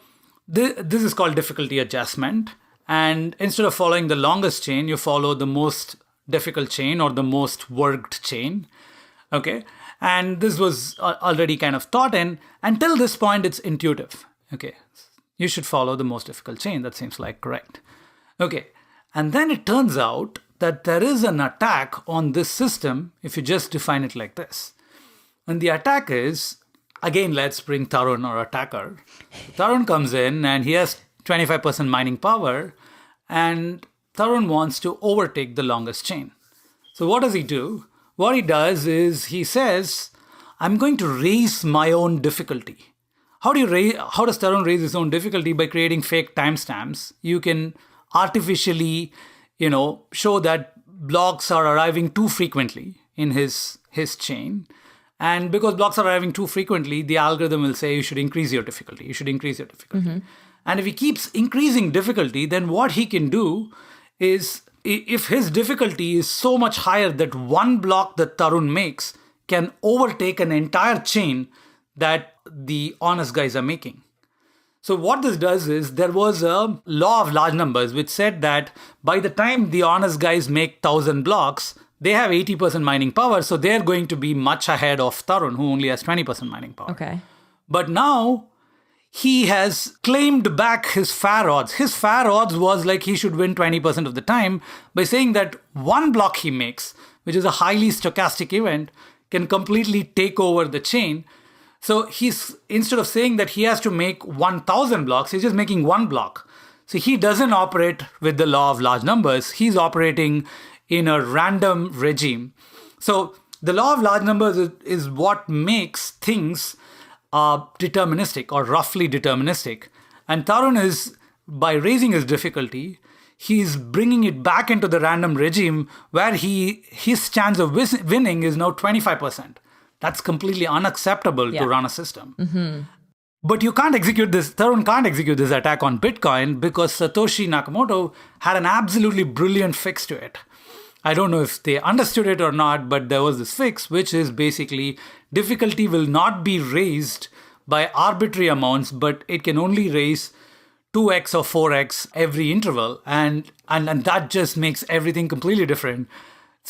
this is called difficulty adjustment. And instead of following the longest chain, you follow the most difficult chain or the most worked chain. Okay, and this was already kind of taught in. Until this point, it's intuitive. Okay, you should follow the most difficult chain. That seems like correct. Okay, and then it turns out that there is an attack on this system if you just define it like this. And the attack is, again, let's bring Tarun, our attacker. Tarun comes in and he has 25% mining power, and Tarun wants to overtake the longest chain. So what does he do? What he does is he says, I'm going to raise my own difficulty. How does Tarun raise his own difficulty? By creating fake timestamps. You can artificially, show that blocks are arriving too frequently in his chain. And because blocks are arriving too frequently, the algorithm will say you should increase your difficulty. And if he keeps increasing difficulty, then what he can do is, if his difficulty is so much higher that one block that Tarun makes can overtake an entire chain, that the honest guys are making. So what this does is there was a law of large numbers which said that by the time the honest guys make 1,000 blocks, they have 80% mining power. So they're going to be much ahead of Tarun, who only has 20% mining power. Okay. But now he has claimed back his fair odds. His fair odds was like he should win 20% of the time by saying that one block he makes, which is a highly stochastic event, can completely take over the chain. So he's, instead of saying that he has to make 1,000 blocks, he's just making one block. So he doesn't operate with the law of large numbers. He's operating in a random regime. So the law of large numbers is what makes things deterministic or roughly deterministic. And Tarun is, by raising his difficulty, he's bringing it back into the random regime where his chance of winning is now 25%. That's completely unacceptable to run a system. Mm-hmm. But you can't execute this, Tarun can't execute this attack on Bitcoin because Satoshi Nakamoto had an absolutely brilliant fix to it. I don't know if they understood it or not, but there was this fix, which is basically difficulty will not be raised by arbitrary amounts, but it can only raise 2x or 4x every interval. And that just makes everything completely different.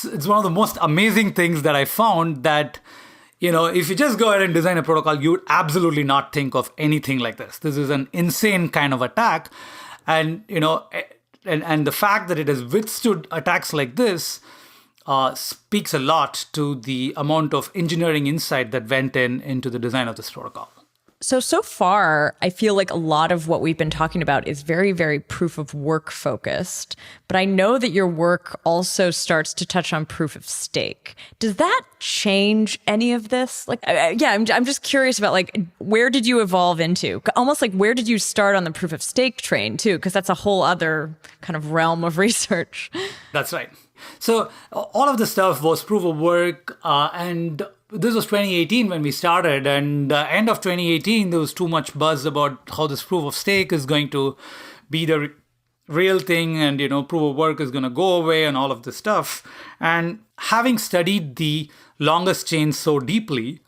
It's one of the most amazing things that I found that, if you just go ahead and design a protocol, you would absolutely not think of anything like this. This is an insane kind of attack. And, and the fact that it has withstood attacks like this speaks a lot to the amount of engineering insight that went into the design of this protocol. So far, I feel like a lot of what we've been talking about is very, very proof of work focused. But I know that your work also starts to touch on proof of stake. Does that change any of this? I'm just curious about where did you evolve into? Almost like where did you start on the proof of stake train too? Because that's a whole other kind of realm of research. That's right. So all of the stuff was proof of work, and this was 2018 when we started, and end of 2018, there was too much buzz about how this proof of stake is going to be the real thing, and proof of work is going to go away and all of this stuff. And having studied the longest chain so deeply,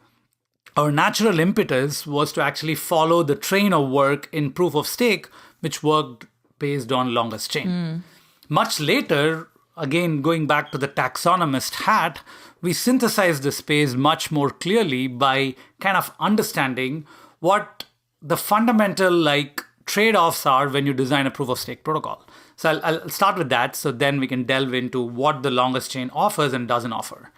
our natural impetus was to actually follow the train of work in proof of stake, which worked based on longest chain. Much later, again, going back to the taxonomist hat, we synthesize the space much more clearly by kind of understanding what the fundamental trade-offs are when you design a proof-of-stake protocol. So I'll start with that, so then we can delve into what the longest chain offers and doesn't offer.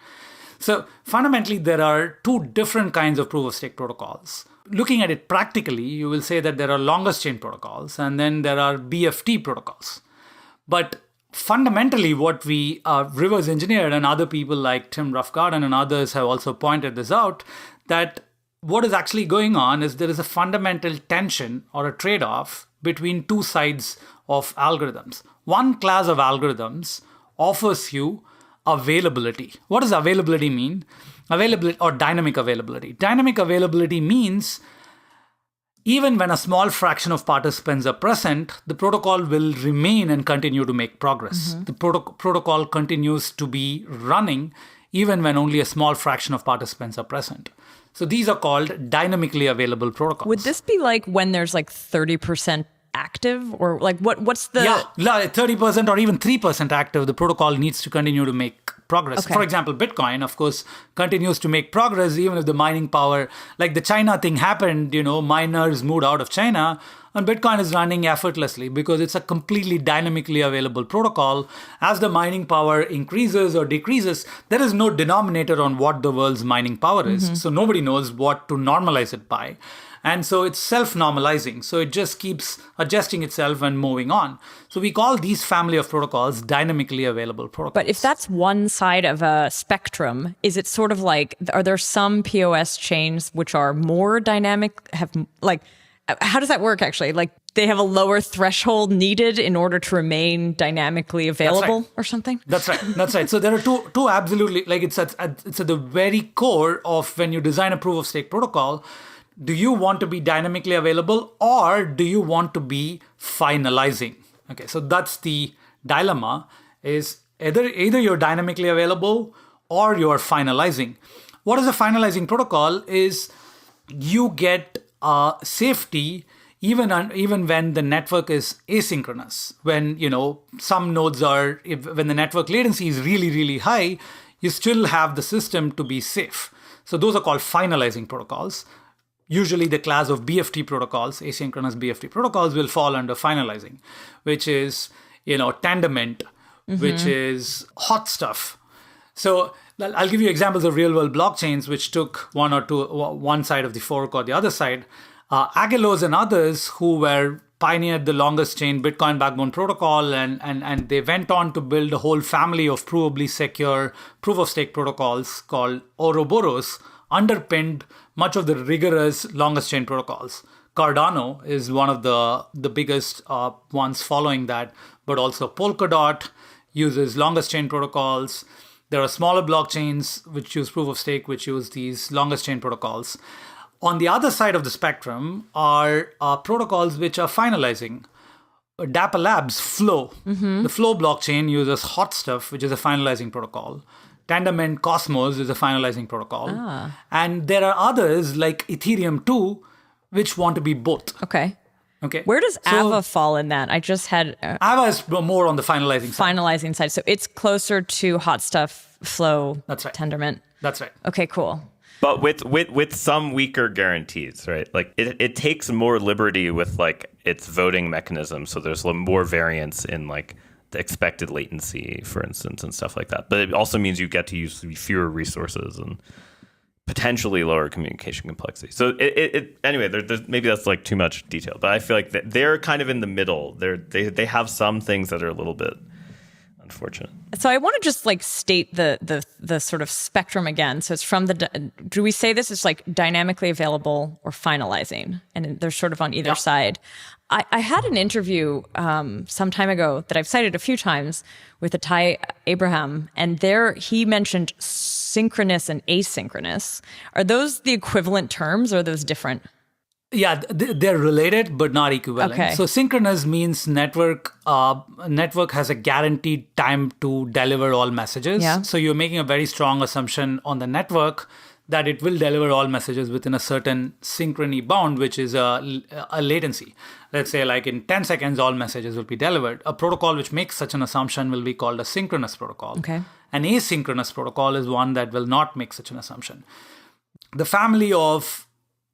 So fundamentally, there are two different kinds of proof-of-stake protocols. Looking at it practically, you will say that there are longest chain protocols, and then there are BFT protocols. But fundamentally, what we reverse engineered, and other people like Tim Roughgarden and others have also pointed this out, that what is actually going on is there is a fundamental tension or a trade-off between two sides of algorithms. One class of algorithms offers you availability. What does availability mean? Availability or dynamic availability. Dynamic availability means even when a small fraction of participants are present, the protocol will remain and continue to make progress. The protocol continues to be running even when only a small fraction of participants are present. So these are called dynamically available protocols. Would this be like when there's 30% active, or what's the... Yeah, 30% or even 3% active, the protocol needs to continue to make progress. Okay. For example, Bitcoin, of course, continues to make progress even if the mining power, like the China thing happened, miners moved out of China, and Bitcoin is running effortlessly because it's a completely dynamically available protocol. As the mining power increases or decreases, there is no denominator on what the world's mining power is. So nobody knows what to normalize it by. And so it's self-normalizing. So it just keeps adjusting itself and moving on. So we call these family of protocols dynamically available protocols. But if that's one side of a spectrum, is it sort of are there some POS chains which are more dynamic, how does that work actually? They have a lower threshold needed in order to remain dynamically available or something? That's right. So there are two absolutely, it's at the very core of when you design a proof of stake protocol. Do you want to be dynamically available or do you want to be finalizing? Okay, so that's the dilemma, is either you're dynamically available or you're finalizing. What is a finalizing protocol is you get safety even when the network is asynchronous. When some nodes when the network latency is really, really high, you still have the system to be safe. So those are called finalizing protocols. Usually the class of BFT protocols, asynchronous BFT protocols, will fall under finalizing, which is, Tendermint, which is hot stuff. So I'll give you examples of real-world blockchains which took one side of the fork or the other side. Agelos and others who were pioneered the longest chain Bitcoin backbone protocol, and they went on to build a whole family of provably secure proof-of-stake protocols called Ouroboros, underpinned much of the rigorous longest chain protocols. Cardano is one of the biggest ones following that, but also Polkadot uses longest chain protocols. There are smaller blockchains which use proof of stake, which use these longest chain protocols. On the other side of the spectrum are protocols which are finalizing. Dapper Labs, Flow. The Flow blockchain uses hot stuff, which is a finalizing protocol. Tendermint Cosmos is a finalizing protocol. And there are others like Ethereum 2, which want to be both. Okay. Okay. Where does Ava fall in that? I just had... Ava is more on the finalizing side. So it's closer to hot stuff, Flow, That's right. Tendermint. That's right. Okay, cool. But with some weaker guarantees, right? Like it takes more liberty with like its voting mechanism. So there's more variance in like the expected latency, for instance, and stuff like that. But it also means you get to use fewer resources and potentially lower communication complexity. So anyway, there's maybe that's like too much detail, but I feel like they're kind of in the middle. They have some things that are a little bit unfortunate. So I want to just like state the sort of spectrum again. So it's from do we say this is like dynamically available or finalizing? And they're sort of on either side. I had an interview some time ago that I've cited a few times with Atai Abraham, and there he mentioned synchronous and asynchronous. Are those the equivalent terms, or are those different? Yeah, they're related but not equivalent. Okay. So synchronous means network has a guaranteed time to deliver all messages. Yeah. So you're making a very strong assumption on the network that it will deliver all messages within a certain synchrony bound, which is a latency. Let's say like in 10 seconds, all messages will be delivered. A protocol which makes such an assumption will be called a synchronous protocol. Okay. An asynchronous protocol is one that will not make such an assumption. The family of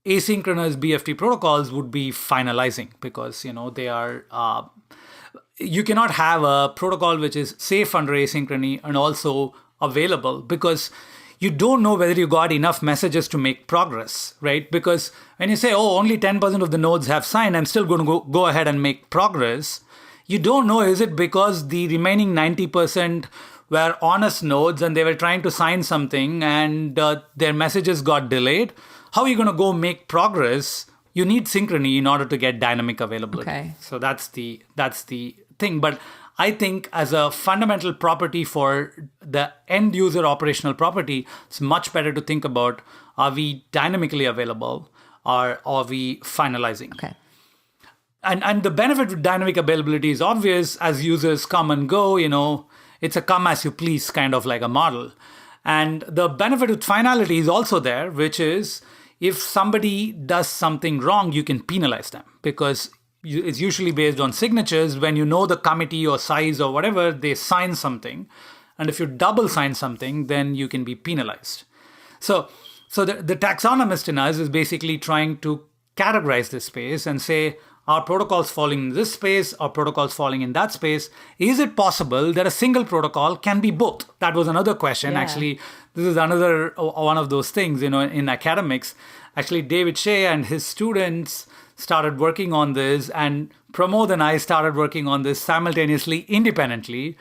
asynchronous BFT protocols would be finalizing because, they are... you cannot have a protocol which is safe under asynchrony and also available because you don't know whether you got enough messages to make progress, right? Because when you say, only 10% of the nodes have signed, I'm still going to go ahead and make progress. You don't know, is it because the remaining 90% were honest nodes and they were trying to sign something and their messages got delayed? How are you going to go make progress? You need synchrony in order to get dynamic availability. Okay. So that's the thing. But I think as a fundamental property for the end user operational property, it's much better to think about, are we dynamically available or are we finalizing? Okay. And the benefit with dynamic availability is obvious. As users come and go, it's a come as you please kind of like a model. And the benefit with finality is also there, which is if somebody does something wrong, you can penalize them because it's usually based on signatures. When you know the committee or size or whatever, they sign something. And if you double sign something, then you can be penalized. So the taxonomist in us is basically trying to categorize this space and say, are protocols falling in this space or protocols falling in that space? Is it possible that a single protocol can be both? That was another question. Yeah. Actually, this is another one of those things, in academics. Actually, David Shea and his students started working on this, and Pramod and I started working on this simultaneously, independently.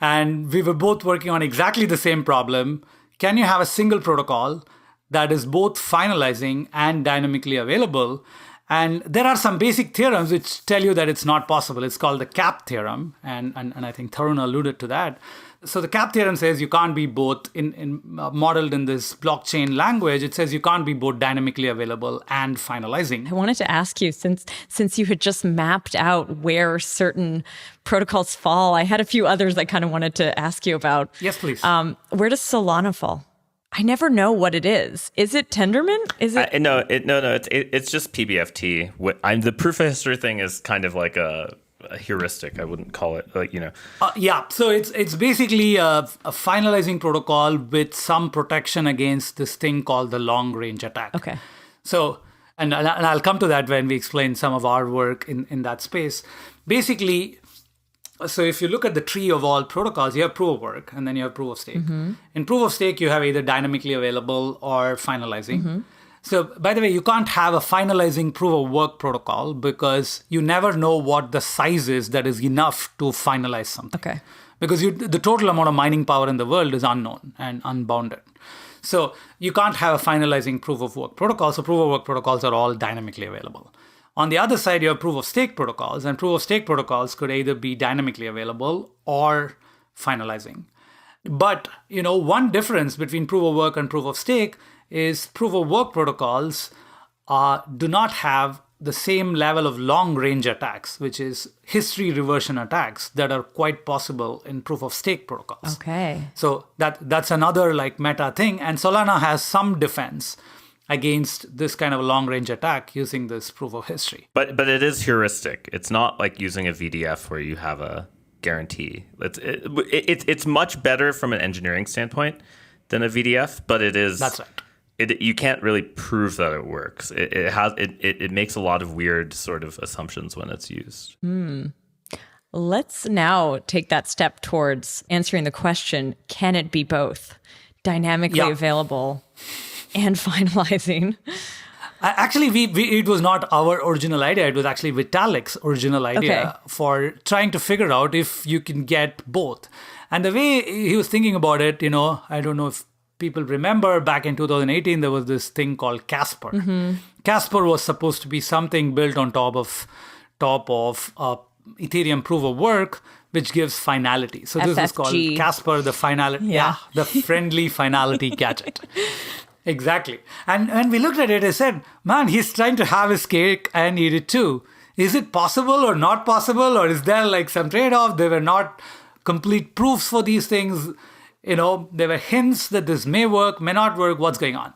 And we were both working on exactly the same problem. Can you have a single protocol that is both finalizing and dynamically available? And there are some basic theorems which tell you that it's not possible. It's called the CAP theorem, and I think Tarun alluded to that. So the CAP theorem says you can't be both, modeled in this blockchain language, it says you can't be both dynamically available and finalizing. I wanted to ask you, since you had just mapped out where certain protocols fall, I had a few others I kind of wanted to ask you about. Yes, please. Where does Solana fall? I never know what it is. Is it Tendermint? Is it? No. It's just PBFT. The proof of history thing is kind of like a heuristic. I wouldn't call it So it's basically a finalizing protocol with some protection against this thing called the long range attack. Okay. So, and I'll come to that when we explain some of our work in that space. Basically, so if you look at the tree of all protocols, you have proof of work and then you have proof of stake. In proof of stake, you have either dynamically available or finalizing. So, by the way, you can't have a finalizing proof of work protocol because you never know what the size is that is enough to finalize something. Okay. Because the total amount of mining power in the world is unknown and unbounded. So you can't have a finalizing proof of work protocol. So proof of work protocols are all dynamically available. On the other side, you have proof of stake protocols, and proof of stake protocols could either be dynamically available or finalizing. But, one difference between proof of work and proof of stake is proof of work protocols do not have the same level of long range attacks, which is history reversion attacks that are quite possible in proof of stake protocols. Okay. So that's another meta thing. And Solana has some defense against this kind of long range attack using this proof of history. But it is heuristic. It's not like using a VDF where you have a guarantee. It's much better from an engineering standpoint than a VDF, but it is. That's right. You can't really prove that it works. It makes a lot of weird sort of assumptions when it's used. Let's now take that step towards answering the question, can it be both dynamically available and finalizing? Actually, it was not our original idea. It was actually Vitalik's original idea for trying to figure out if you can get both. And the way he was thinking about it, I don't know if people remember back in 2018, there was this thing called Casper. Casper was supposed to be something built on top of Ethereum proof of work, which gives finality. So this is called Casper, the finality, the friendly finality gadget. Exactly. And when we looked at it, I said, man, he's trying to have his cake and eat it too. Is it possible or not possible? Or is there some trade-off? There were not complete proofs for these things. There were hints that this may work, may not work. What's going on?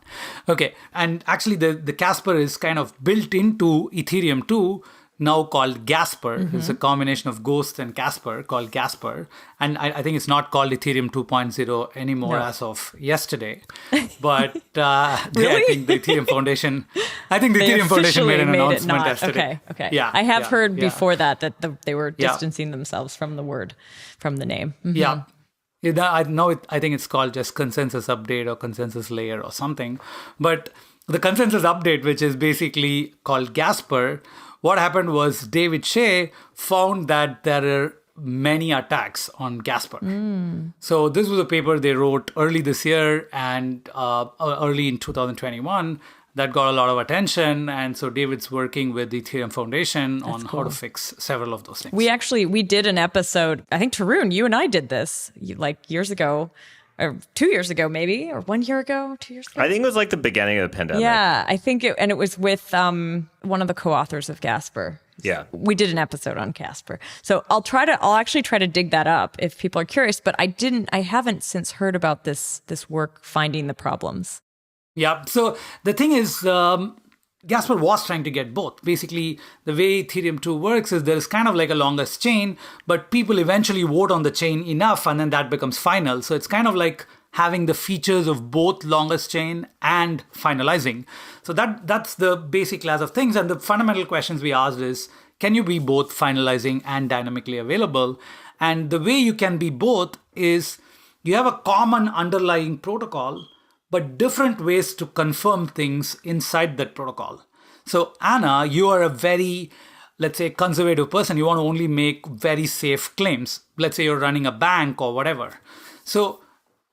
Okay. And actually, the Casper is kind of built into Ethereum 2, now called Gaspar. It's a combination of Ghost and Casper called Gaspar. And I think it's not called Ethereum 2.0 anymore as of yesterday. But really? I think the Ethereum Foundation, made an announcement yesterday. Okay. Yeah, I have heard before that they were distancing themselves from the name. Yeah. I think it's called just consensus update or consensus layer or something. But the consensus update, which is basically called Gaspar, what happened was David Shea found that there are many attacks on Gaspar. So this was a paper they wrote early this year and early in 2021 that got a lot of attention. And so David's working with the Ethereum Foundation on how to fix several of those things. We did an episode, I think Tarun, you and I did this years ago. Or 2 years ago, maybe, or 1 year ago, 2 years ago. I think it was the beginning of the pandemic. Yeah, I think it was with one of the co-authors of Gaspar. Yeah, we did an episode on Casper, so I'll actually try to dig that up if people are curious. But I haven't since heard about this work finding the problems. Yeah. So the thing is, Gaspar was trying to get both. Basically, the way Ethereum 2 works is there is kind of a longest chain, but people eventually vote on the chain enough and then that becomes final. So it's kind of like having the features of both longest chain and finalizing. So that's the basic class of things. And the fundamental questions we asked is, can you be both finalizing and dynamically available? And the way you can be both is you have a common underlying protocol, but different ways to confirm things inside that protocol. So Anna, you are a very, let's say, conservative person. You want to only make very safe claims. Let's say you're running a bank or whatever. So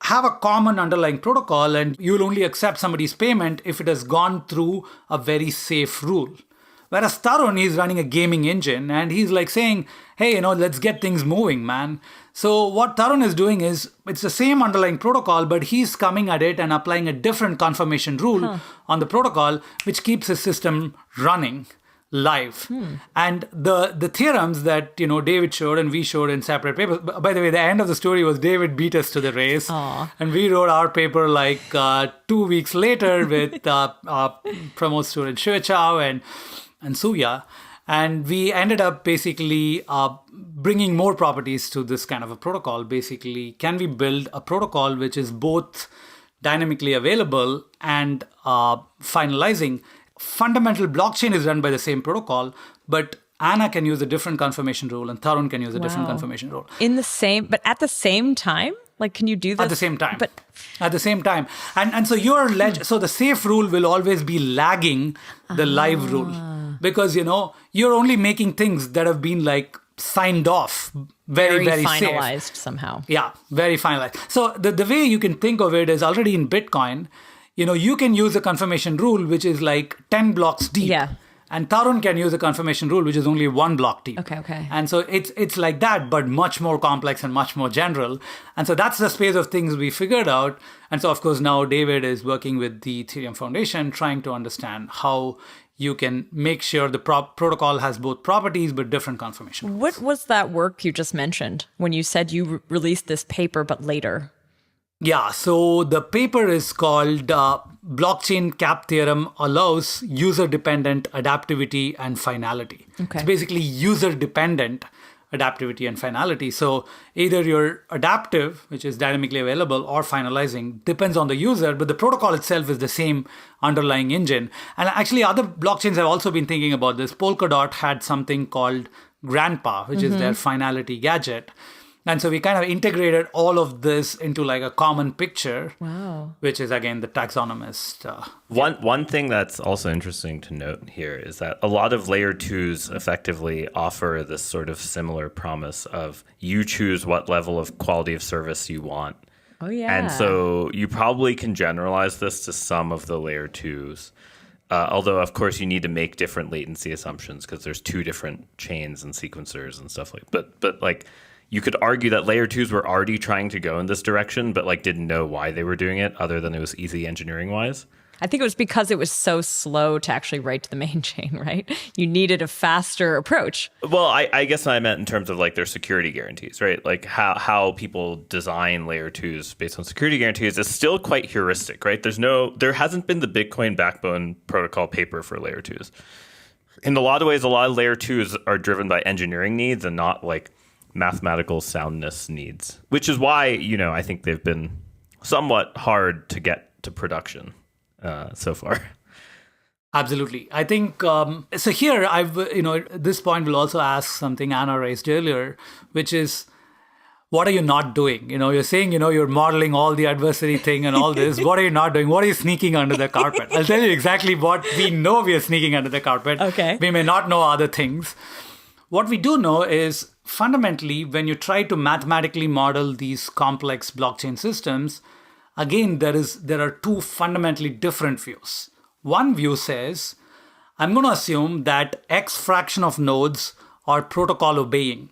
have a common underlying protocol and you'll only accept somebody's payment if it has gone through a very safe rule. Whereas Tarun is running a gaming engine and he's saying, hey, let's get things moving, man. So what Tarun is doing is it's the same underlying protocol, but he's coming at it and applying a different confirmation rule on the protocol, which keeps his system running. live. And the theorems that David showed and we showed in separate papers. By the way, the end of the story was David beat us to the race. Aww. And we wrote our paper like 2 weeks later with Pramod student Shuichao and Suya. And we ended up basically bringing more properties to this kind of a protocol. Basically, can we build a protocol which is both dynamically available and finalizing? Fundamental blockchain is run by the same protocol, but Anna can use a different confirmation rule and Tarun can use a different confirmation rule. But at the same time? Like, can you do this? At the same time. But at the same time. And so so the safe rule will always be lagging the live rule. Because, you're only making things that have been like signed off very, very finalized safe. Somehow. Yeah, very finalized. So the way you can think of it is already in Bitcoin, you can use a confirmation rule, which is like 10 blocks deep. Yeah. And Tarun can use a confirmation rule, which is only 1 block deep. Okay. And so it's like that, but much more complex and much more general. And so that's the space of things we figured out. And so, of course, now David is working with the Ethereum Foundation, trying to understand how you can make sure the protocol has both properties, but different confirmation rules. What was that work you just mentioned when you said you released this paper, but later? Yeah, so the paper is called Blockchain Cap Theorem Allows User-Dependent Adaptivity and Finality. Okay. It's basically user-dependent adaptivity and finality. So either you're adaptive, which is dynamically available, or finalizing, depends on the user, but the protocol itself is the same underlying engine. And actually, other blockchains have also been thinking about this. Polkadot had something called Grandpa, which is their finality gadget. And so we kind of integrated all of this into like a common picture, which is, again, the taxonomist. One thing that's also interesting to note here is that a lot of layer 2s effectively offer this sort of similar promise of you choose what level of quality of service you want. Oh, yeah. And so you probably can generalize this to some of the layer 2s. Although, of course, you need to make different latency assumptions because there's 2 different chains and sequencers and stuff like that. But like, you could argue that layer 2s were already trying to go in this direction, but like didn't know why they were doing it other than it was easy engineering wise. I think it was because it was so slow to actually write to the main chain, right? You needed a faster approach. Well, I guess I meant in terms of like their security guarantees, right? Like how people design layer 2s based on security guarantees is still quite heuristic, right? There hasn't been the Bitcoin backbone protocol paper for layer 2s. In a lot of ways, a lot of layer 2s are driven by engineering needs and not like mathematical soundness needs, which is why, I think they've been somewhat hard to get to production so far. Absolutely. I think, so here, at this point, we'll also ask something Anna raised earlier, which is, what are you not doing? You're saying, you're modeling all the adversary thing and all this. What are you not doing? What are you sneaking under the carpet? I'll tell you exactly what we know we are sneaking under the carpet. Okay. We may not know other things. What we do know is, fundamentally, when you try to mathematically model these complex blockchain systems, again, there are 2 fundamentally different views. One view says, I'm going to assume that X fraction of nodes are protocol obeying.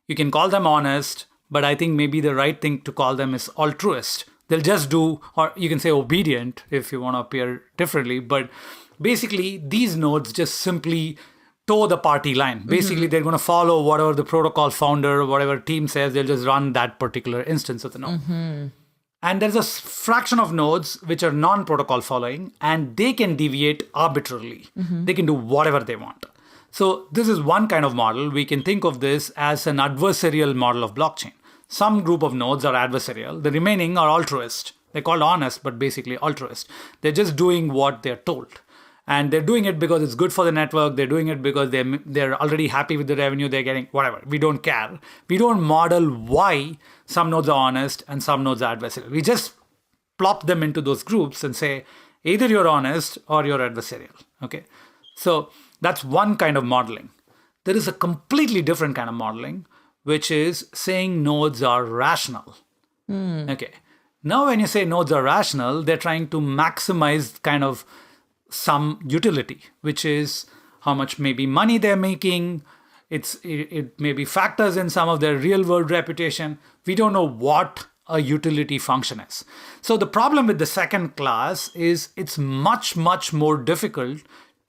You can call them honest, but I think maybe the right thing to call them is altruist. They'll just do, or you can say obedient if you want to appear differently, but basically these nodes just simply toe the party line. Basically, they're going to follow whatever the protocol founder or whatever team says. They'll just run that particular instance of the node. And there's a fraction of nodes which are non-protocol following, and they can deviate arbitrarily. They can do whatever they want. So this is one kind of model. We can think of this as an adversarial model of blockchain. Some group of nodes are adversarial. The remaining are altruist. They're called honest, but basically altruist. They're just doing what they're told. And they're doing it because it's good for the network. They're doing it because they're already happy with the revenue they're getting, whatever. We don't care. We don't model why some nodes are honest and some nodes are adversarial. We just plop them into those groups and say, either you're honest or you're adversarial. Okay. So that's one kind of modeling. There is a completely different kind of modeling, which is saying nodes are rational. Okay. Now, when you say nodes are rational, they're trying to maximize kind of some utility, which is how much maybe money they're making. It maybe factors in some of their real world reputation. We don't know what a utility function is. So the problem with the second class is it's much, much more difficult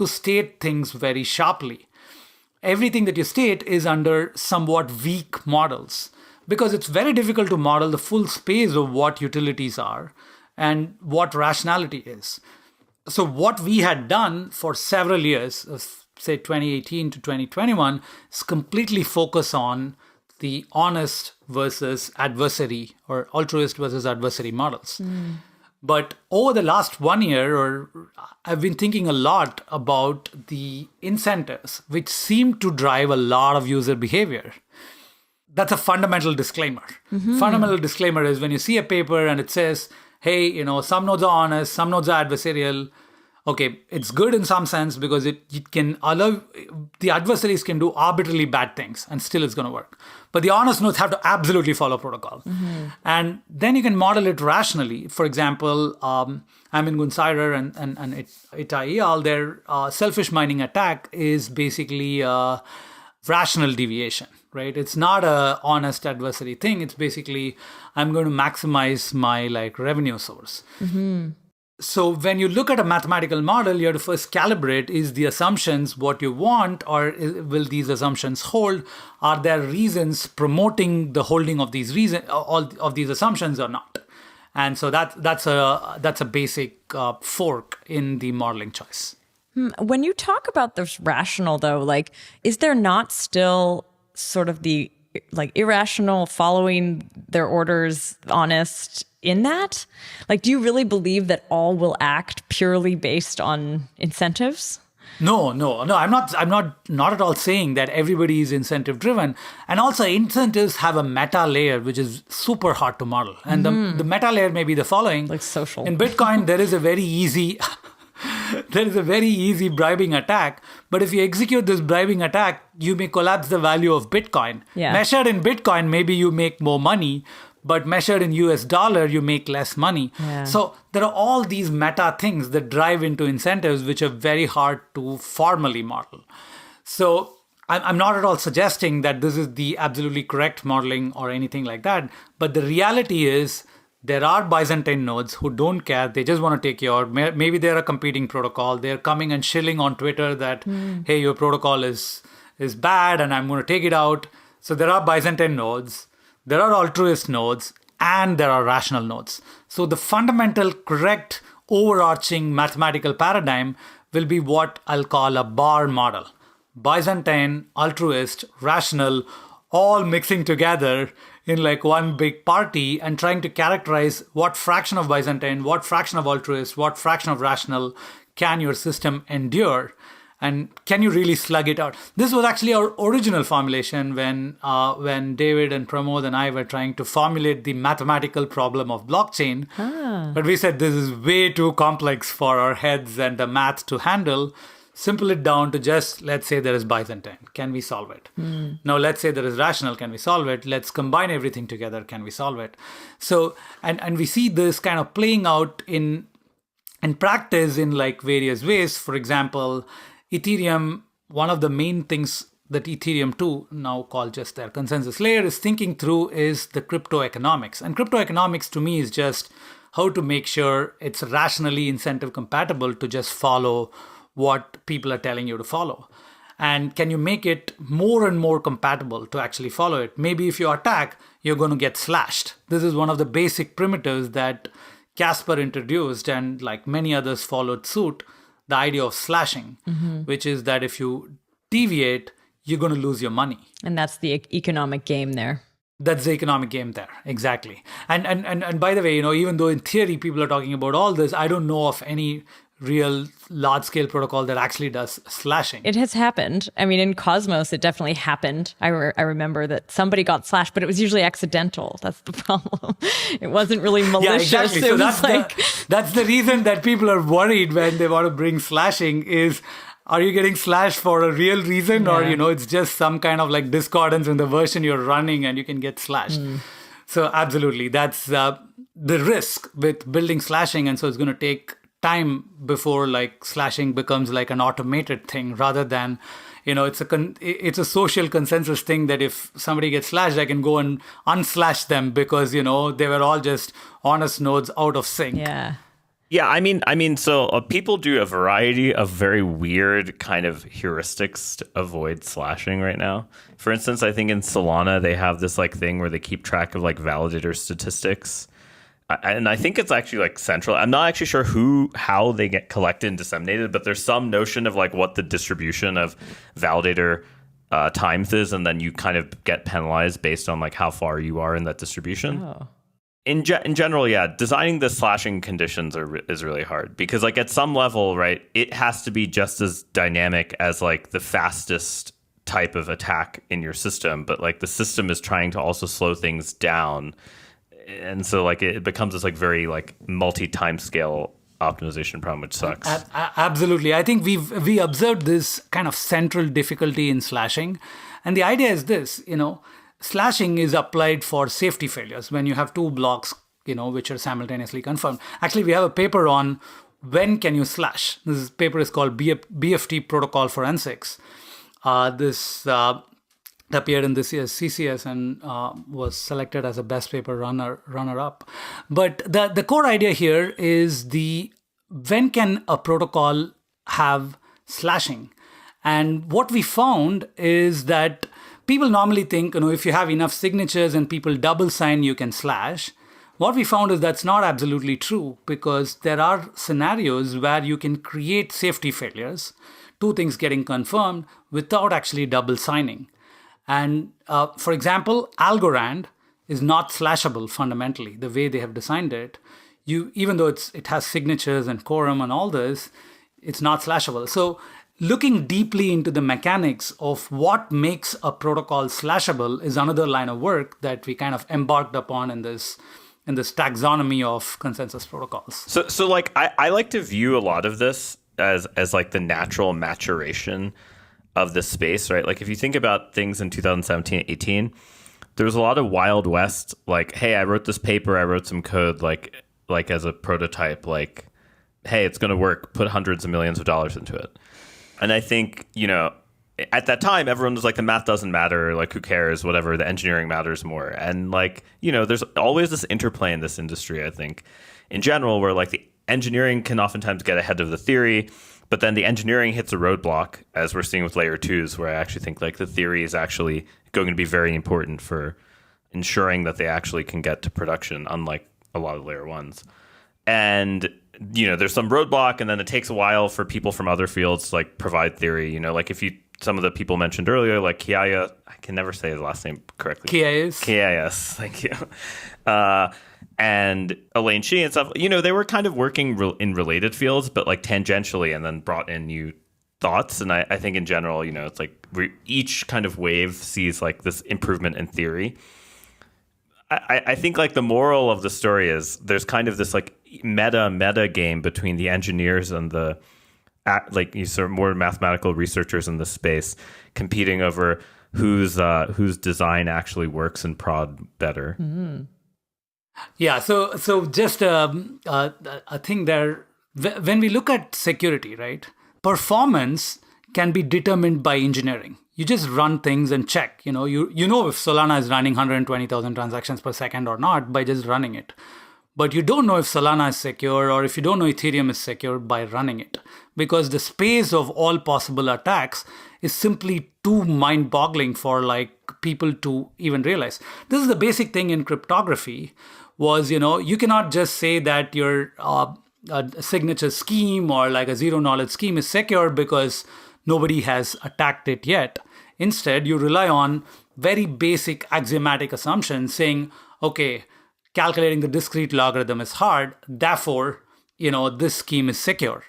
to state things very sharply. Everything that you state is under somewhat weak models because it's very difficult to model the full space of what utilities are and what rationality is. So what we had done for several years, say 2018 to 2021, is completely focus on the honest versus adversary or altruist versus adversary models. But over the last 1 year, I've been thinking a lot about the incentives, which seem to drive a lot of user behavior. That's a fundamental disclaimer. Fundamental disclaimer is when you see a paper and it says, hey, some nodes are honest, some nodes are adversarial. Okay, it's good in some sense because it can allow the adversaries can do arbitrarily bad things and still it's going to work. But the honest nodes have to absolutely follow protocol. And then you can model it rationally. For example, Amin Gunsider and Itai al, their selfish mining attack is basically a rational deviation, right? It's not a honest adversary thing. It's basically, I'm going to maximize my revenue source. So when you look at a mathematical model, you have to first calibrate, is the assumptions what you want, or will these assumptions hold? Are there reasons promoting the holding of these all of these assumptions or not? And so that's a basic fork in the modeling choice. When you talk about this rational, though, is there not still sort of the irrational following their orders honest in that? Do you really believe that all will act purely based on incentives? No. I'm not at all saying that everybody is incentive driven. And also incentives have a meta layer, which is super hard to model. And the meta layer may be the following. Like social. In Bitcoin, there is a very easy bribing attack. But if you execute this bribing attack, you may collapse the value of Bitcoin. Yeah. Measured in Bitcoin, maybe you make more money. But measured in US dollar, you make less money. Yeah. So there are all these meta things that drive into incentives, which are very hard to formally model. So I'm not at all suggesting that this is the absolutely correct modeling or anything like that. But the reality is there are Byzantine nodes who don't care. They just want to take your, maybe they're a competing protocol. They're coming and shilling on Twitter that, hey, your protocol is bad and I'm going to take it out. So there are Byzantine nodes. There are altruist nodes and there are rational nodes. So the fundamental correct overarching mathematical paradigm will be what I'll call a bar model. Byzantine, altruist, rational, all mixing together in one big party and trying to characterize what fraction of Byzantine, what fraction of altruist, what fraction of rational can your system endure. And can you really slug it out? This was actually our original formulation when David and Pramod and I were trying to formulate the mathematical problem of blockchain. But we said this is way too complex for our heads and the math to handle. Simple it down to just, let's say there is Byzantine. Can we solve it? Now, let's say there is rational. Can we solve it? Let's combine everything together. Can we solve it? So, and we see this kind of playing out in practice in various ways. For example, Ethereum, one of the main things that Ethereum 2, now called just their consensus layer, is thinking through is the crypto economics. And crypto economics to me is just how to make sure it's rationally incentive compatible to just follow what people are telling you to follow. And can you make it more and more compatible to actually follow it? Maybe if you attack, you're going to get slashed. This is one of the basic primitives that Casper introduced and many others followed suit. The idea of slashing, which is that if you deviate, you're going to lose your money. And that's the economic game there. That's the economic game there, exactly. And by the way, even though in theory people are talking about all this, I don't know of any real large-scale protocol that actually does slashing. It has happened. I mean, in Cosmos, it definitely happened. I remember that somebody got slashed, but it was usually accidental. That's the problem. It wasn't really malicious. Yeah, exactly. So that's the reason that people are worried when they want to bring slashing is, are you getting slashed for a real reason? Or, it's just some kind of discordance in the version you're running and you can get slashed. So absolutely, that's the risk with building slashing. And so it's going to take time before slashing becomes an automated thing rather than, it's a social consensus thing that if somebody gets slashed, I can go and unslash them because, they were all just honest nodes out of sync. Yeah. Yeah, so people do a variety of very weird kind of heuristics to avoid slashing right now. For instance, I think in Solana, they have this like thing where they keep track of like validator statistics. And I think it's actually like central. I'm not actually sure how they get collected and disseminated, but there's some notion of like what the distribution of validator times is, and then you kind of get penalized based on like how far you are in that distribution. Oh. In general, yeah, designing the slashing conditions is really hard because like at some level, right, it has to be just as dynamic as like the fastest type of attack in your system, but like the system is trying to also slow things down. And so like it becomes this like very like multi-time scale optimization problem, which sucks. Absolutely. I think we observed this kind of central difficulty in slashing. And the idea is this, slashing is applied for safety failures when you have two blocks, which are simultaneously confirmed. Actually, we have a paper on when can you slash. This paper is called BFT Protocol Forensics. This appeared in this year's CCS and was selected as a best paper runner-up. But the core idea here is when can a protocol have slashing? And what we found is that people normally think, if you have enough signatures and people double sign, you can slash. What we found is that's not absolutely true because there are scenarios where you can create safety failures, two things getting confirmed without actually double signing. And for example, Algorand is not slashable fundamentally, the way they have designed it. Even though it has signatures and quorum and all this, it's not slashable. So looking deeply into the mechanics of what makes a protocol slashable is another line of work that we kind of embarked upon in this taxonomy of consensus protocols. So like I like to view a lot of this as like the natural maturation of this space, right? Like if you think about things in 2017, 18, there was a lot of Wild West, like, hey, I wrote this paper, I wrote some code, like as a prototype, like, hey, it's going to work, put hundreds of millions of dollars into it. And I think, at that time, everyone was like, the math doesn't matter, like, who cares, whatever, the engineering matters more. And like, there's always this interplay in this industry, I think, in general, where like the engineering can oftentimes get ahead of the theory, but then the engineering hits a roadblock, as we're seeing with layer 2s, where I actually think like the theory is actually going to be very important for ensuring that they actually can get to production, unlike a lot of layer 1s. And there's some roadblock, and then it takes a while for people from other fields to like provide theory. Like some of the people mentioned earlier, like Kiaya, I can never say his last name correctly. Kiayas, thank you. And Elaine Shi and stuff. They were kind of working in related fields, but like tangentially, and then brought in new thoughts. And I think in general, it's like each kind of wave sees like this improvement in theory. I think like the moral of the story is there's kind of this like meta game between the engineers and the more mathematical researchers in this space competing over whose design actually works in prod better. Mm-hmm. Yeah. So just a thing there. When we look at security, right, performance can be determined by engineering. You just run things and check. You know if Solana is running 120,000 transactions per second or not by just running it. But you don't know if Solana is secure or if you don't know Ethereum is secure by running it, because the space of all possible attacks is simply too mind-boggling for like people to even realize. This is the basic thing in cryptography was, you cannot just say that your a signature scheme or like a zero-knowledge scheme is secure because nobody has attacked it yet. Instead, you rely on very basic axiomatic assumptions saying, okay, calculating the discrete logarithm is hard, therefore, this scheme is secure.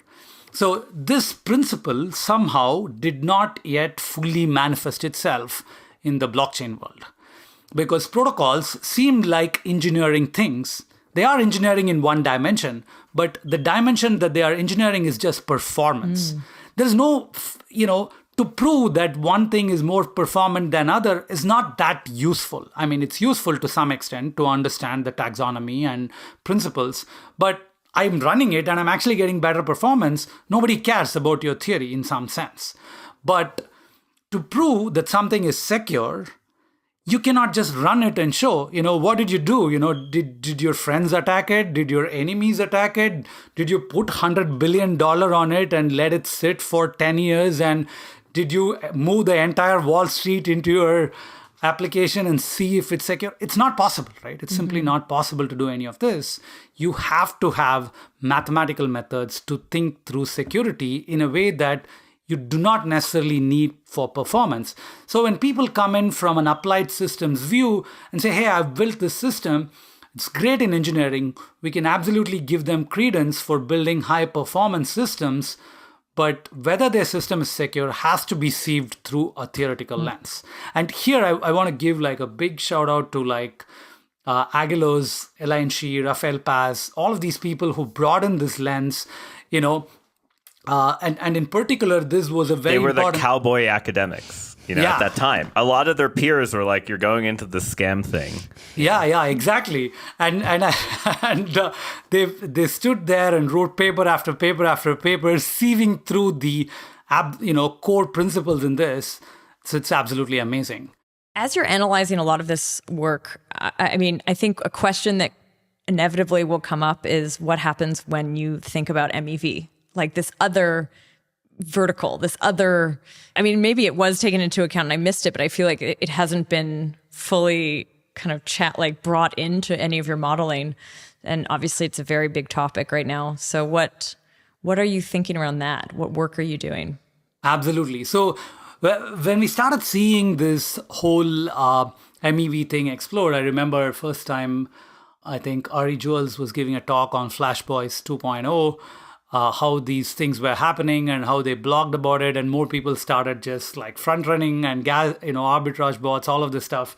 So this principle somehow did not yet fully manifest itself in the blockchain world, because protocols seemed like engineering things. They are engineering in one dimension, but the dimension that they are engineering is just performance. There's no, to prove that one thing is more performant than other is not that useful. I mean, it's useful to some extent to understand the taxonomy and principles, but I'm running it and I'm actually getting better performance. Nobody cares about your theory in some sense. But to prove that something is secure, you cannot just run it and show, what did you do? Did your friends attack it? Did your enemies attack it? Did you put $100 billion on it and let it sit for 10 years? And did you move the entire Wall Street into your application and see if it's secure? It's not possible, right? It's simply not possible to do any of this. You have to have mathematical methods to think through security in a way that you do not necessarily need for performance. So when people come in from an applied systems view and say, hey, I've built this system, it's great in engineering, we can absolutely give them credence for building high performance systems, but whether their system is secure has to be sieved through a theoretical lens. And here I want to give like a big shout out to like Agelos, Elaine Shee, Rafael Paz, all of these people who broadened this lens, and in particular, this was a very important... They were the cowboy academics, at that time. A lot of their peers were like, you're going into the scam thing. Yeah, exactly. And they stood there and wrote paper after paper after paper, sieving through the core principles in this. So it's absolutely amazing. As you're analyzing a lot of this work, I think a question that inevitably will come up is what happens when you think about MEV? Like this other vertical, maybe it was taken into account and I missed it, but I feel like it hasn't been fully kind of brought into any of your modeling. And obviously it's a very big topic right now. So what are you thinking around that? What work are you doing? Absolutely. So when we started seeing this whole MEV thing explode, I remember first time, I think Ari Juels was giving a talk on Flash Boys 2.0, how these things were happening and how they blogged about it, and more people started just like front running and arbitrage bots, all of this stuff,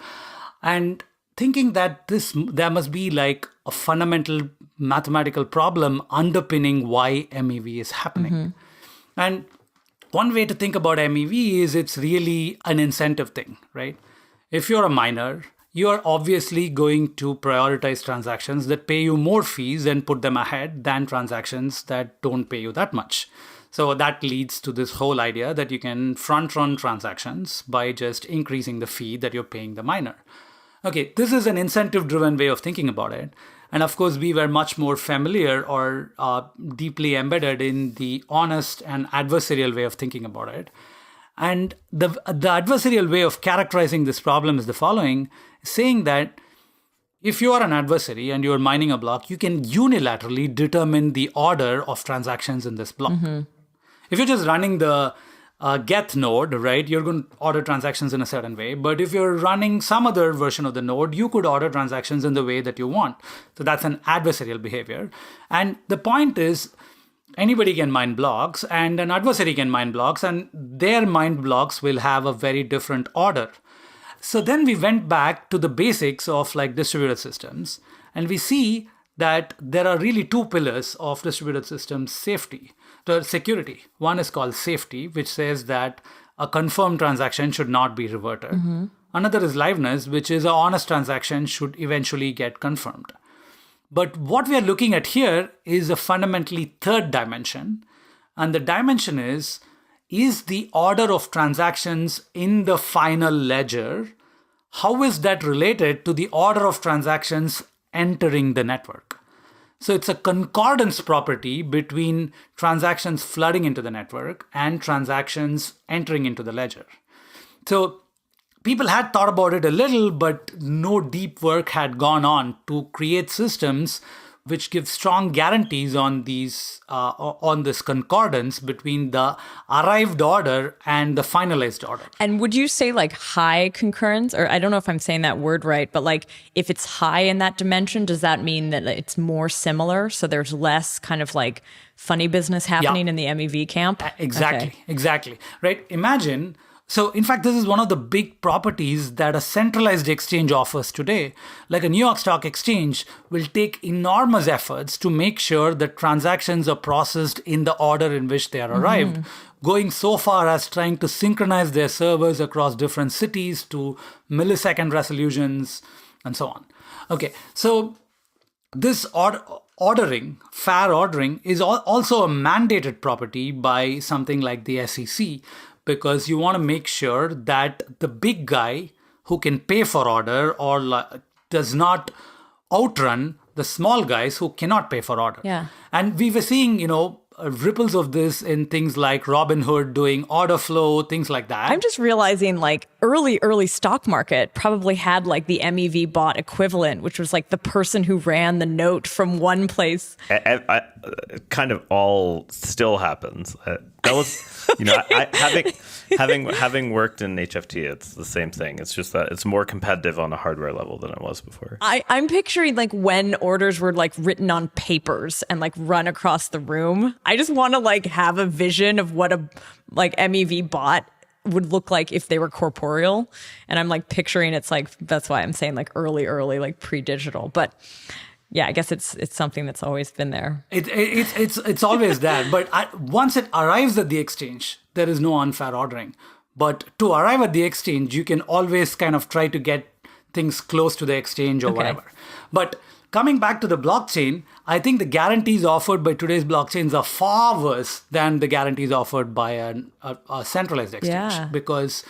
and thinking that there must be like a fundamental mathematical problem underpinning why MEV is happening. And one way to think about MEV is it's really an incentive thing, right? If you're a miner, you are obviously going to prioritize transactions that pay you more fees and put them ahead than transactions that don't pay you that much. So that leads to this whole idea that you can front-run transactions by just increasing the fee that you're paying the miner. Okay, this is an incentive-driven way of thinking about it. And of course, we were much more familiar or deeply embedded in the honest and adversarial way of thinking about it. And the adversarial way of characterizing this problem is the following, saying that if you are an adversary and you're mining a block, you can unilaterally determine the order of transactions in this block. If you're just running the get node, right, you're going to order transactions in a certain way. But if you're running some other version of the node, you could order transactions in the way that you want. So that's an adversarial behavior. And the point is, anybody can mine blocks and an adversary can mine blocks, and their mined blocks will have a very different order. So then we went back to the basics of like distributed systems, and we see that there are really two pillars of distributed systems security. One is called safety, which says that a confirmed transaction should not be reverted. Another is liveness, which is an honest transaction should eventually get confirmed. But what we are looking at here is a fundamentally third dimension. And the dimension is the order of transactions in the final ledger, how is that related to the order of transactions entering the network? So it's a concordance property between transactions flooding into the network and transactions entering into the ledger. So people had thought about it a little, but no deep work had gone on to create systems which give strong guarantees on these on this concordance between the arrived order and the finalized order. And would you say like high concurrence, or I don't know if I'm saying that word right, but like if it's high in that dimension, does that mean that it's more similar? So there's less kind of like funny business happening in the MEV camp? Exactly. Right? Imagine. So, in fact, this is one of the big properties that a centralized exchange offers today. Like a New York Stock Exchange will take enormous efforts to make sure that transactions are processed in the order in which they are arrived, going so far as trying to synchronize their servers across different cities to millisecond resolutions and so on. Okay, so this ordering, fair ordering, is also a mandated property by something like the SEC, because you want to make sure that the big guy who can pay for order or does not outrun the small guys who cannot pay for order. Yeah. And we were seeing, ripples of this in things like Robinhood doing order flow, things like that. I'm just realizing like early stock market probably had like the MEV bot equivalent, which was like the person who ran the note from one place. Kind of all still happens. That was, having worked in HFT, it's the same thing. It's just that it's more competitive on a hardware level than it was before. I'm picturing like when orders were like written on papers and like run across the room. I just want to like have a vision of what a like MEV bot would look like if they were corporeal. And I'm like picturing it's like, that's why I'm saying like early, like pre-digital. But yeah, I guess it's something that's always been there. It's always there. But once it arrives at the exchange, there is no unfair ordering. But to arrive at the exchange, you can always kind of try to get things close to the exchange or whatever. But coming back to the blockchain, I think the guarantees offered by today's blockchains are far worse than the guarantees offered by a centralized exchange. Yeah. Because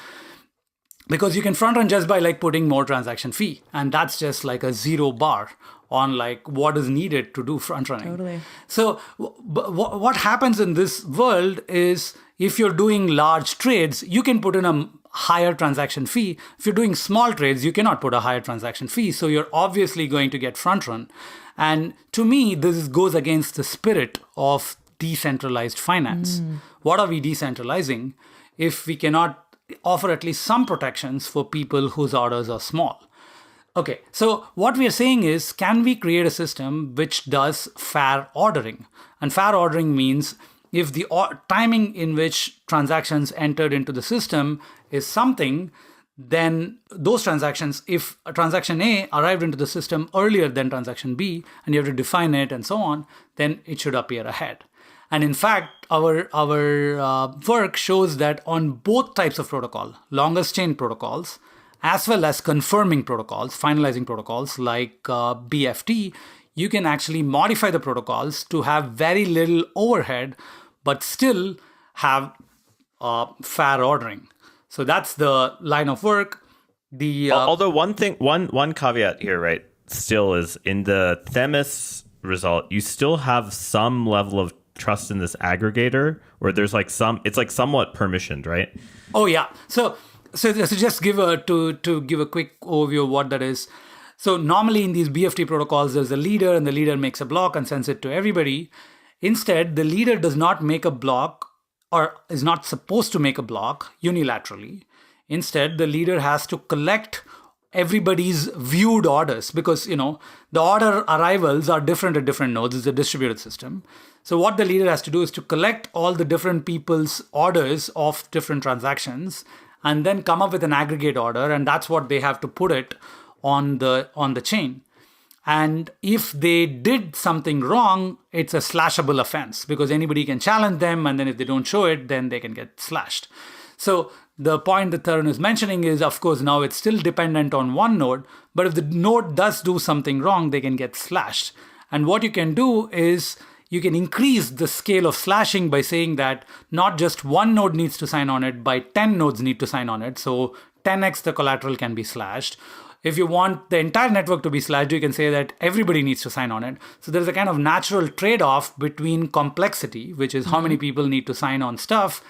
you can front run just by like putting more transaction fee. And that's just like a zero bar on like what is needed to do front running. Totally. So what happens in this world is if you're doing large trades, you can put in a higher transaction fee. If you're doing small trades, you cannot put a higher transaction fee. So you're obviously going to get front run. And to me, this goes against the spirit of decentralized finance. What are we decentralizing if we cannot offer at least some protections for people whose orders are small? Okay, so what we are saying is, can we create a system which does fair ordering? And fair ordering means if the timing in which transactions entered into the system is something, then those transactions, if a transaction A arrived into the system earlier than transaction B, and you have to define it and so on, then it should appear ahead. And in fact, our work shows that on both types of protocol, longest chain protocols, as well as confirming protocols, finalizing protocols like BFT, you can actually modify the protocols to have very little overhead, but still have fair ordering. So that's the line of work. Although one caveat here, right, still is in the Themis result, you still have some level of trust in this aggregator, or there's like it's like somewhat permissioned, right? Oh yeah. So just give a quick overview of what that is. So normally in these BFT protocols, there's a leader and the leader makes a block and sends it to everybody. Instead, the leader does not make a block or is not supposed to make a block unilaterally. Instead, the leader has to collect everybody's viewed orders because, the order arrivals are different at different nodes. It's a distributed system. So what the leader has to do is to collect all the different people's orders of different transactions and then come up with an aggregate order. And that's what they have to put it on the chain. And if they did something wrong, it's a slashable offense because anybody can challenge them. And then if they don't show it, then they can get slashed. So the point that Tarun is mentioning is, of course, now it's still dependent on one node. But if the node does do something wrong, they can get slashed. And what you can do is you can increase the scale of slashing by saying that not just one node needs to sign on it, but 10 nodes need to sign on it. So 10x the collateral can be slashed. If you want the entire network to be slashed, you can say that everybody needs to sign on it. So there's a kind of natural trade-off between complexity, which is how many people need to sign on stuff,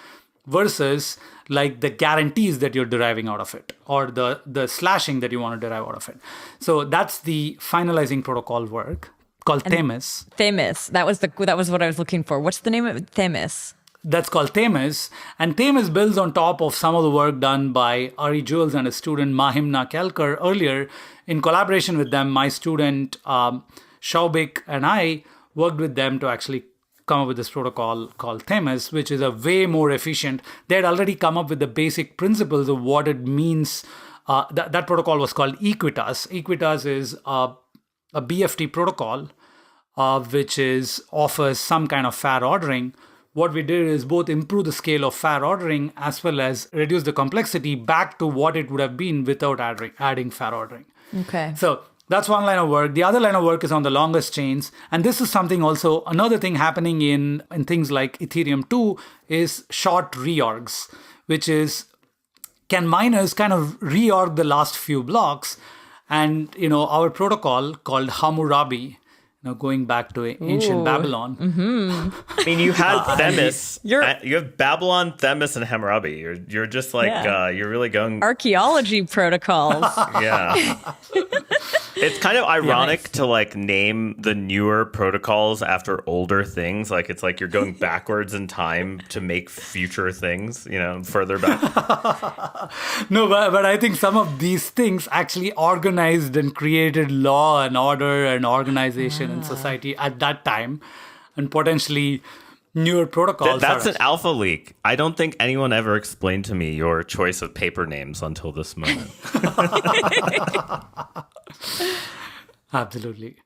versus like the guarantees that you're deriving out of it, or the slashing that you want to derive out of it. So that's the finalizing protocol work called Themis. Themis. That was what I was looking for. What's the name of it? Themis. That's called Themis. And Themis builds on top of some of the work done by Ari Jules and his student Mahimna Kelkar earlier. In collaboration with them, my student Shaubik and I worked with them to actually come up with this protocol called Themis, which is a way more efficient. They had already come up with the basic principles of what it means. That protocol was called Equitas. Equitas is a BFT protocol, which offers some kind of fair ordering. What we did is both improve the scale of fair ordering as well as reduce the complexity back to what it would have been without adding fair ordering. Okay. So that's one line of work. The other line of work is on the longest chains. And this is something also, another thing happening in things like Ethereum 2 is short reorgs, which is can miners kind of reorg the last few blocks? And, our protocol called Hammurabi, going back to ancient Babylon. I mean, you had Themis. You have Babylon, Themis, and Hammurabi. You're just like, you're really going... Archaeology protocols. Yeah. It's kind of ironic to like name the newer protocols after older things. Like it's like you're going backwards in time to make future things, further back. No, but I think some of these things actually organized and created law and order and organization in society at that time, and potentially newer protocols. That's an alpha leak. I don't think anyone ever explained to me your choice of paper names until this moment. Absolutely.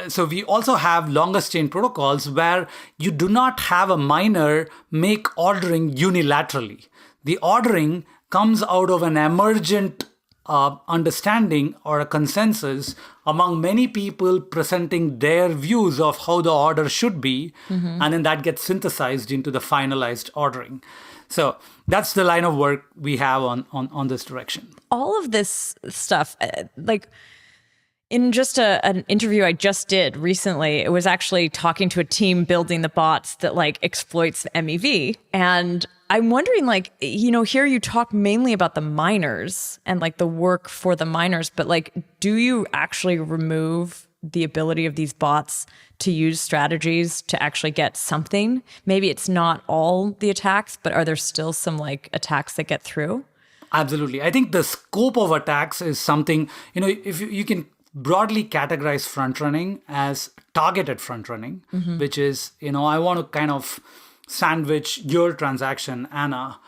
So we also have longest chain protocols where you do not have a miner make ordering unilaterally. The ordering comes out of an emergent understanding or a consensus among many people presenting their views of how the order should be, and then that gets synthesized into the finalized ordering. So that's the line of work we have on this direction. All of this stuff, in just an interview I just did recently, it was actually talking to a team building the bots that exploits MEV. And I'm wondering, here you talk mainly about the miners and the work for the miners, but do you actually remove the ability of these bots to use strategies to actually get something? Maybe it's not all the attacks, but are there still some attacks that get through? Absolutely. I think the scope of attacks is something, if you can broadly categorize front running as targeted front running, which is, I want to kind of sandwich your transaction, Anna,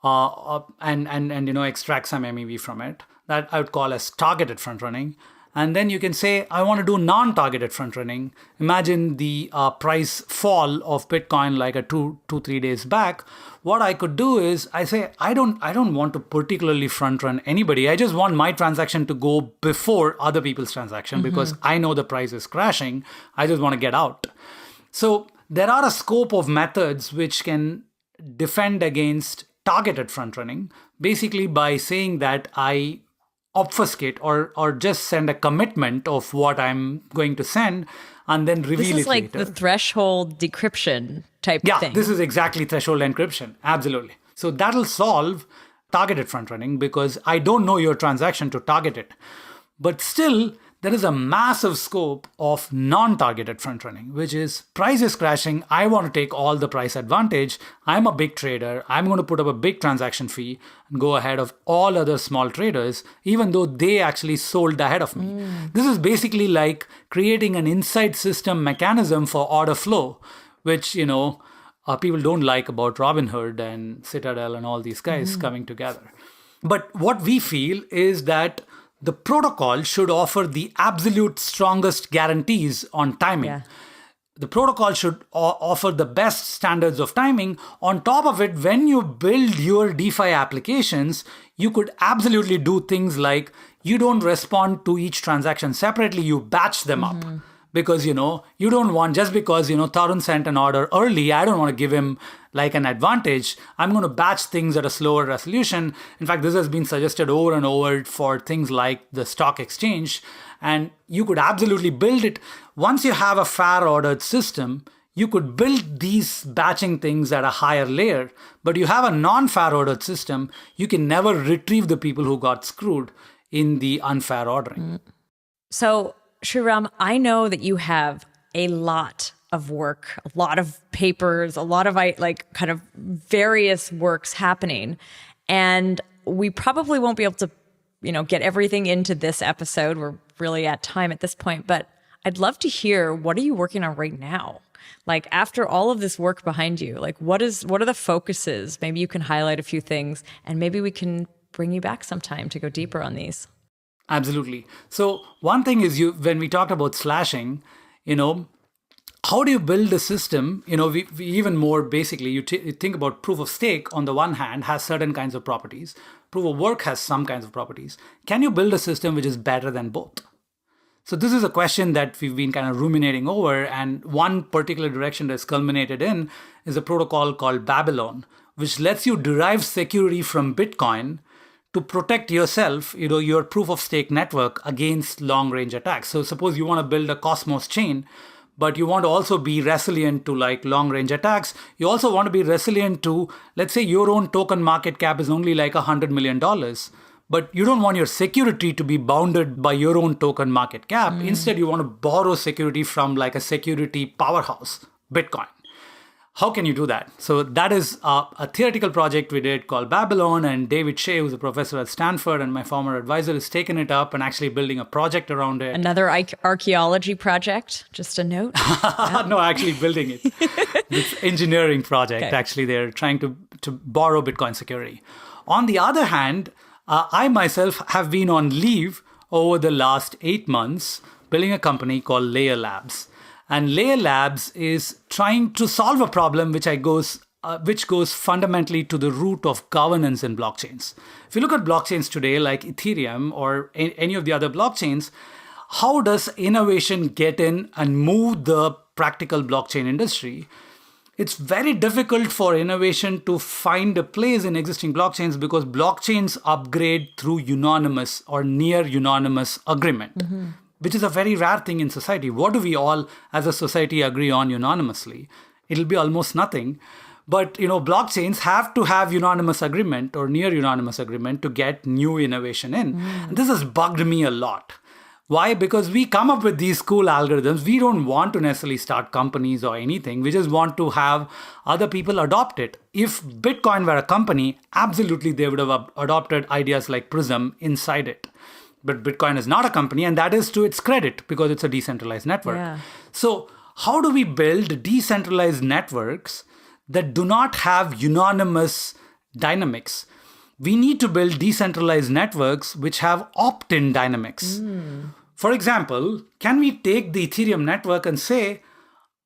and extract some MEV from it. That I would call as targeted front running. And then you can say, I want to do non-targeted front running. Imagine the price fall of Bitcoin like 2-3 days back. What I could do is I say, I don't want to particularly front run anybody. I just want my transaction to go before other people's transaction because I know the price is crashing. I just want to get out. So there are a scope of methods which can defend against targeted front running, basically by saying that I obfuscate or just send a commitment of what I'm going to send and then reveal it later. This is like the threshold decryption type thing. Yeah, this is exactly threshold encryption. Absolutely. So that'll solve targeted front running because I don't know your transaction to target it. But still, there is a massive scope of non-targeted front running, which is price is crashing. I want to take all the price advantage. I'm a big trader. I'm going to put up a big transaction fee and go ahead of all other small traders, even though they actually sold ahead of me. This is basically like creating an inside system mechanism for order flow, which, people don't like about Robinhood and Citadel and all these guys coming together. But what we feel is that the protocol should offer the absolute strongest guarantees on timing. Yeah. The protocol should offer the best standards of timing. On top of it, when you build your DeFi applications, you could absolutely do things like you don't respond to each transaction separately, you batch them up. Because, you don't want, just because, Tarun sent an order early, I don't want to give him an advantage. I'm going to batch things at a slower resolution. In fact, this has been suggested over and over for things like the stock exchange. And you could absolutely build it. Once you have a fair ordered system, you could build these batching things at a higher layer. But you have a non-fair ordered system, you can never retrieve the people who got screwed in the unfair ordering. So, Sreeram, I know that you have a lot of work, a lot of papers, a lot of kind of various works happening. And we probably won't be able to, get everything into this episode. We're really at time at this point, but I'd love to hear, what are you working on right now? After all of this work behind you, what are the focuses? Maybe you can highlight a few things and maybe we can bring you back sometime to go deeper on these. Absolutely. So one thing is when we talked about slashing, how do you build a system? We even more basically, you think about proof of stake on the one hand has certain kinds of properties. Proof of work has some kinds of properties. Can you build a system which is better than both? So this is a question that we've been kind of ruminating over. And one particular direction that's culminated in is a protocol called Babylon, which lets you derive security from Bitcoin to protect yourself, your proof of stake network against long range attacks. So suppose you want to build a Cosmos chain, but you want to also be resilient to like long range attacks. You also want to be resilient to, let's say your own token market cap is only like $100 million, but you don't want your security to be bounded by your own token market cap. Instead, you want to borrow security from like a security powerhouse, Bitcoin. How can you do that? So that is a theoretical project we did called Babylon, and David Shea, who's a professor at Stanford and my former advisor, has taken it up and actually building a project around it. Another archaeology project, just a note. No, actually building it. This engineering project, actually, they're trying to borrow Bitcoin security. On the other hand, I myself have been on leave over the last 8 months building a company called Layer Labs. And Layer Labs is trying to solve a problem which goes fundamentally to the root of governance in blockchains. If you look at blockchains today, like Ethereum or any of the other blockchains, how does innovation get in and move the practical blockchain industry? It's very difficult for innovation to find a place in existing blockchains because blockchains upgrade through unanimous or near unanimous agreement. Which is a very rare thing in society. What do we all as a society agree on unanimously? It'll be almost nothing. But blockchains have to have unanimous agreement or near unanimous agreement to get new innovation in. And this has bugged me a lot. Why? Because we come up with these cool algorithms. We don't want to necessarily start companies or anything. We just want to have other people adopt it. If Bitcoin were a company, absolutely they would have adopted ideas like Prism inside it. But Bitcoin is not a company, and that is to its credit because it's a decentralized network. Yeah. So how do we build decentralized networks that do not have unanimous dynamics? We need to build decentralized networks which have opt-in dynamics. For example, can we take the Ethereum network and say,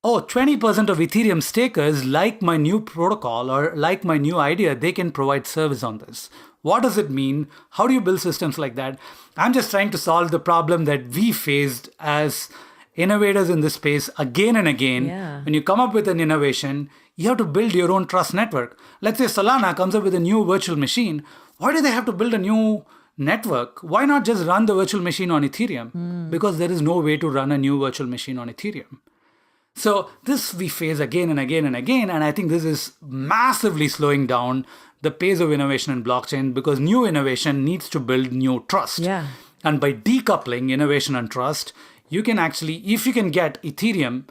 20% of Ethereum stakers like my new protocol or like my new idea, they can provide service on this. What does it mean? How do you build systems like that? I'm just trying to solve the problem that we faced as innovators in this space again and again. Yeah. When you come up with an innovation, you have to build your own trust network. Let's say Solana comes up with a new virtual machine. Why do they have to build a new network? Why not just run the virtual machine on Ethereum? Because there is no way to run a new virtual machine on Ethereum. So this we face again and again and again. And I think this is massively slowing down the pace of innovation in blockchain because new innovation needs to build new trust. Yeah. And by decoupling innovation and trust, you can actually, if you can get Ethereum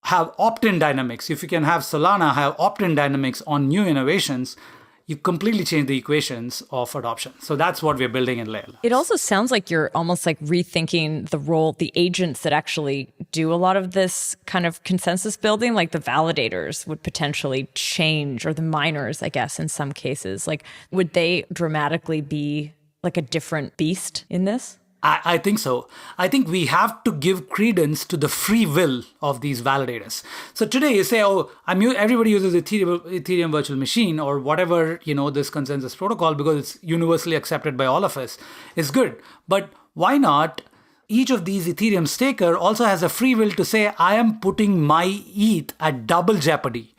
have opt-in dynamics, if you can have Solana have opt-in dynamics on new innovations, you completely change the equations of adoption. So that's what we're building in Layer Labs. It also sounds like you're almost like rethinking the role, the agents that actually do a lot of this kind of consensus building, like the validators would potentially change, or the miners, I guess, in some cases. Like, would they dramatically be like a different beast in this? I think so. I think we have to give credence to the free will of these validators. So today you say, everybody uses Ethereum virtual machine or whatever, this consensus protocol because it's universally accepted by all of us. It's good. But why not? Each of these Ethereum staker also has a free will to say, I am putting my ETH at double jeopardy.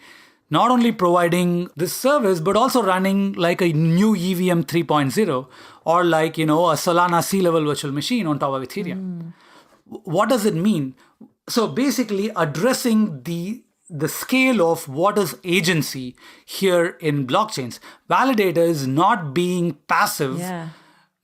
Not only providing this service, but also running like a new EVM 3.0 or like, a Solana C-level virtual machine on top of Ethereum. What does it mean? So basically addressing the scale of what is agency here in blockchains. Validators not being passive. Yeah.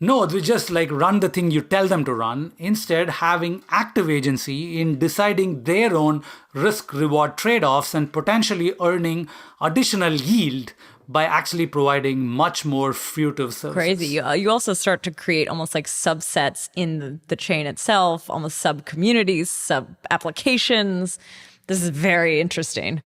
No, they just like run the thing you tell them to run. Instead, having active agency in deciding their own risk-reward trade-offs and potentially earning additional yield by actually providing much more fruitive services. Crazy. You also start to create almost like subsets in the chain itself, almost sub-communities, sub-applications. This is very interesting.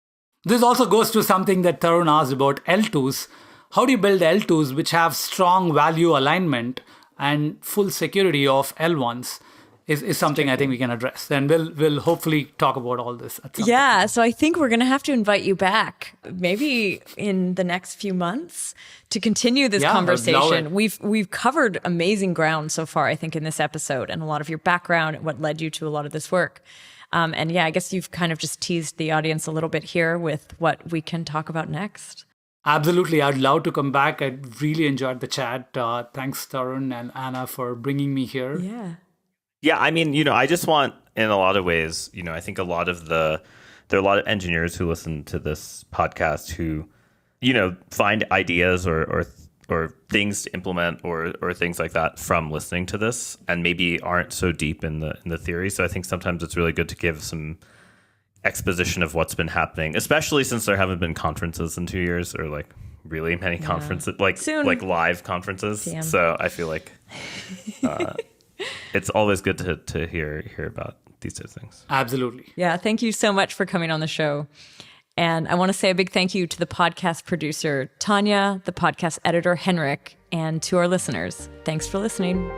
This also goes to something that Tarun asked about L2s. How do you build L2s which have strong value alignment and full security of L1s is something I think we can address. And we'll hopefully talk about all this at some point. So I think we're going to have to invite you back maybe in the next few months to continue this conversation. We've covered amazing ground so far, I think, in this episode, and a lot of your background and what led you to a lot of this work. I guess you've kind of just teased the audience a little bit here with what we can talk about next. Absolutely. I'd love to come back. I really enjoyed the chat. Thanks, Tarun and Anna, for bringing me here. Yeah. Yeah, I mean, I just want, in a lot of ways, I think there are a lot of engineers who listen to this podcast who, find ideas or things to implement or things like that from listening to this, and maybe aren't so deep in the theory. So I think sometimes it's really good to give some exposition of what's been happening, especially since there haven't been conferences in 2 years, or like really many conferences, Soon. like live conferences. Damn. So I feel like it's always good to hear about these types of things. Absolutely. Yeah, thank you so much for coming on the show. And I want to say a big thank you to the podcast producer, Tanya, the podcast editor, Henrik, and to our listeners. Thanks for listening.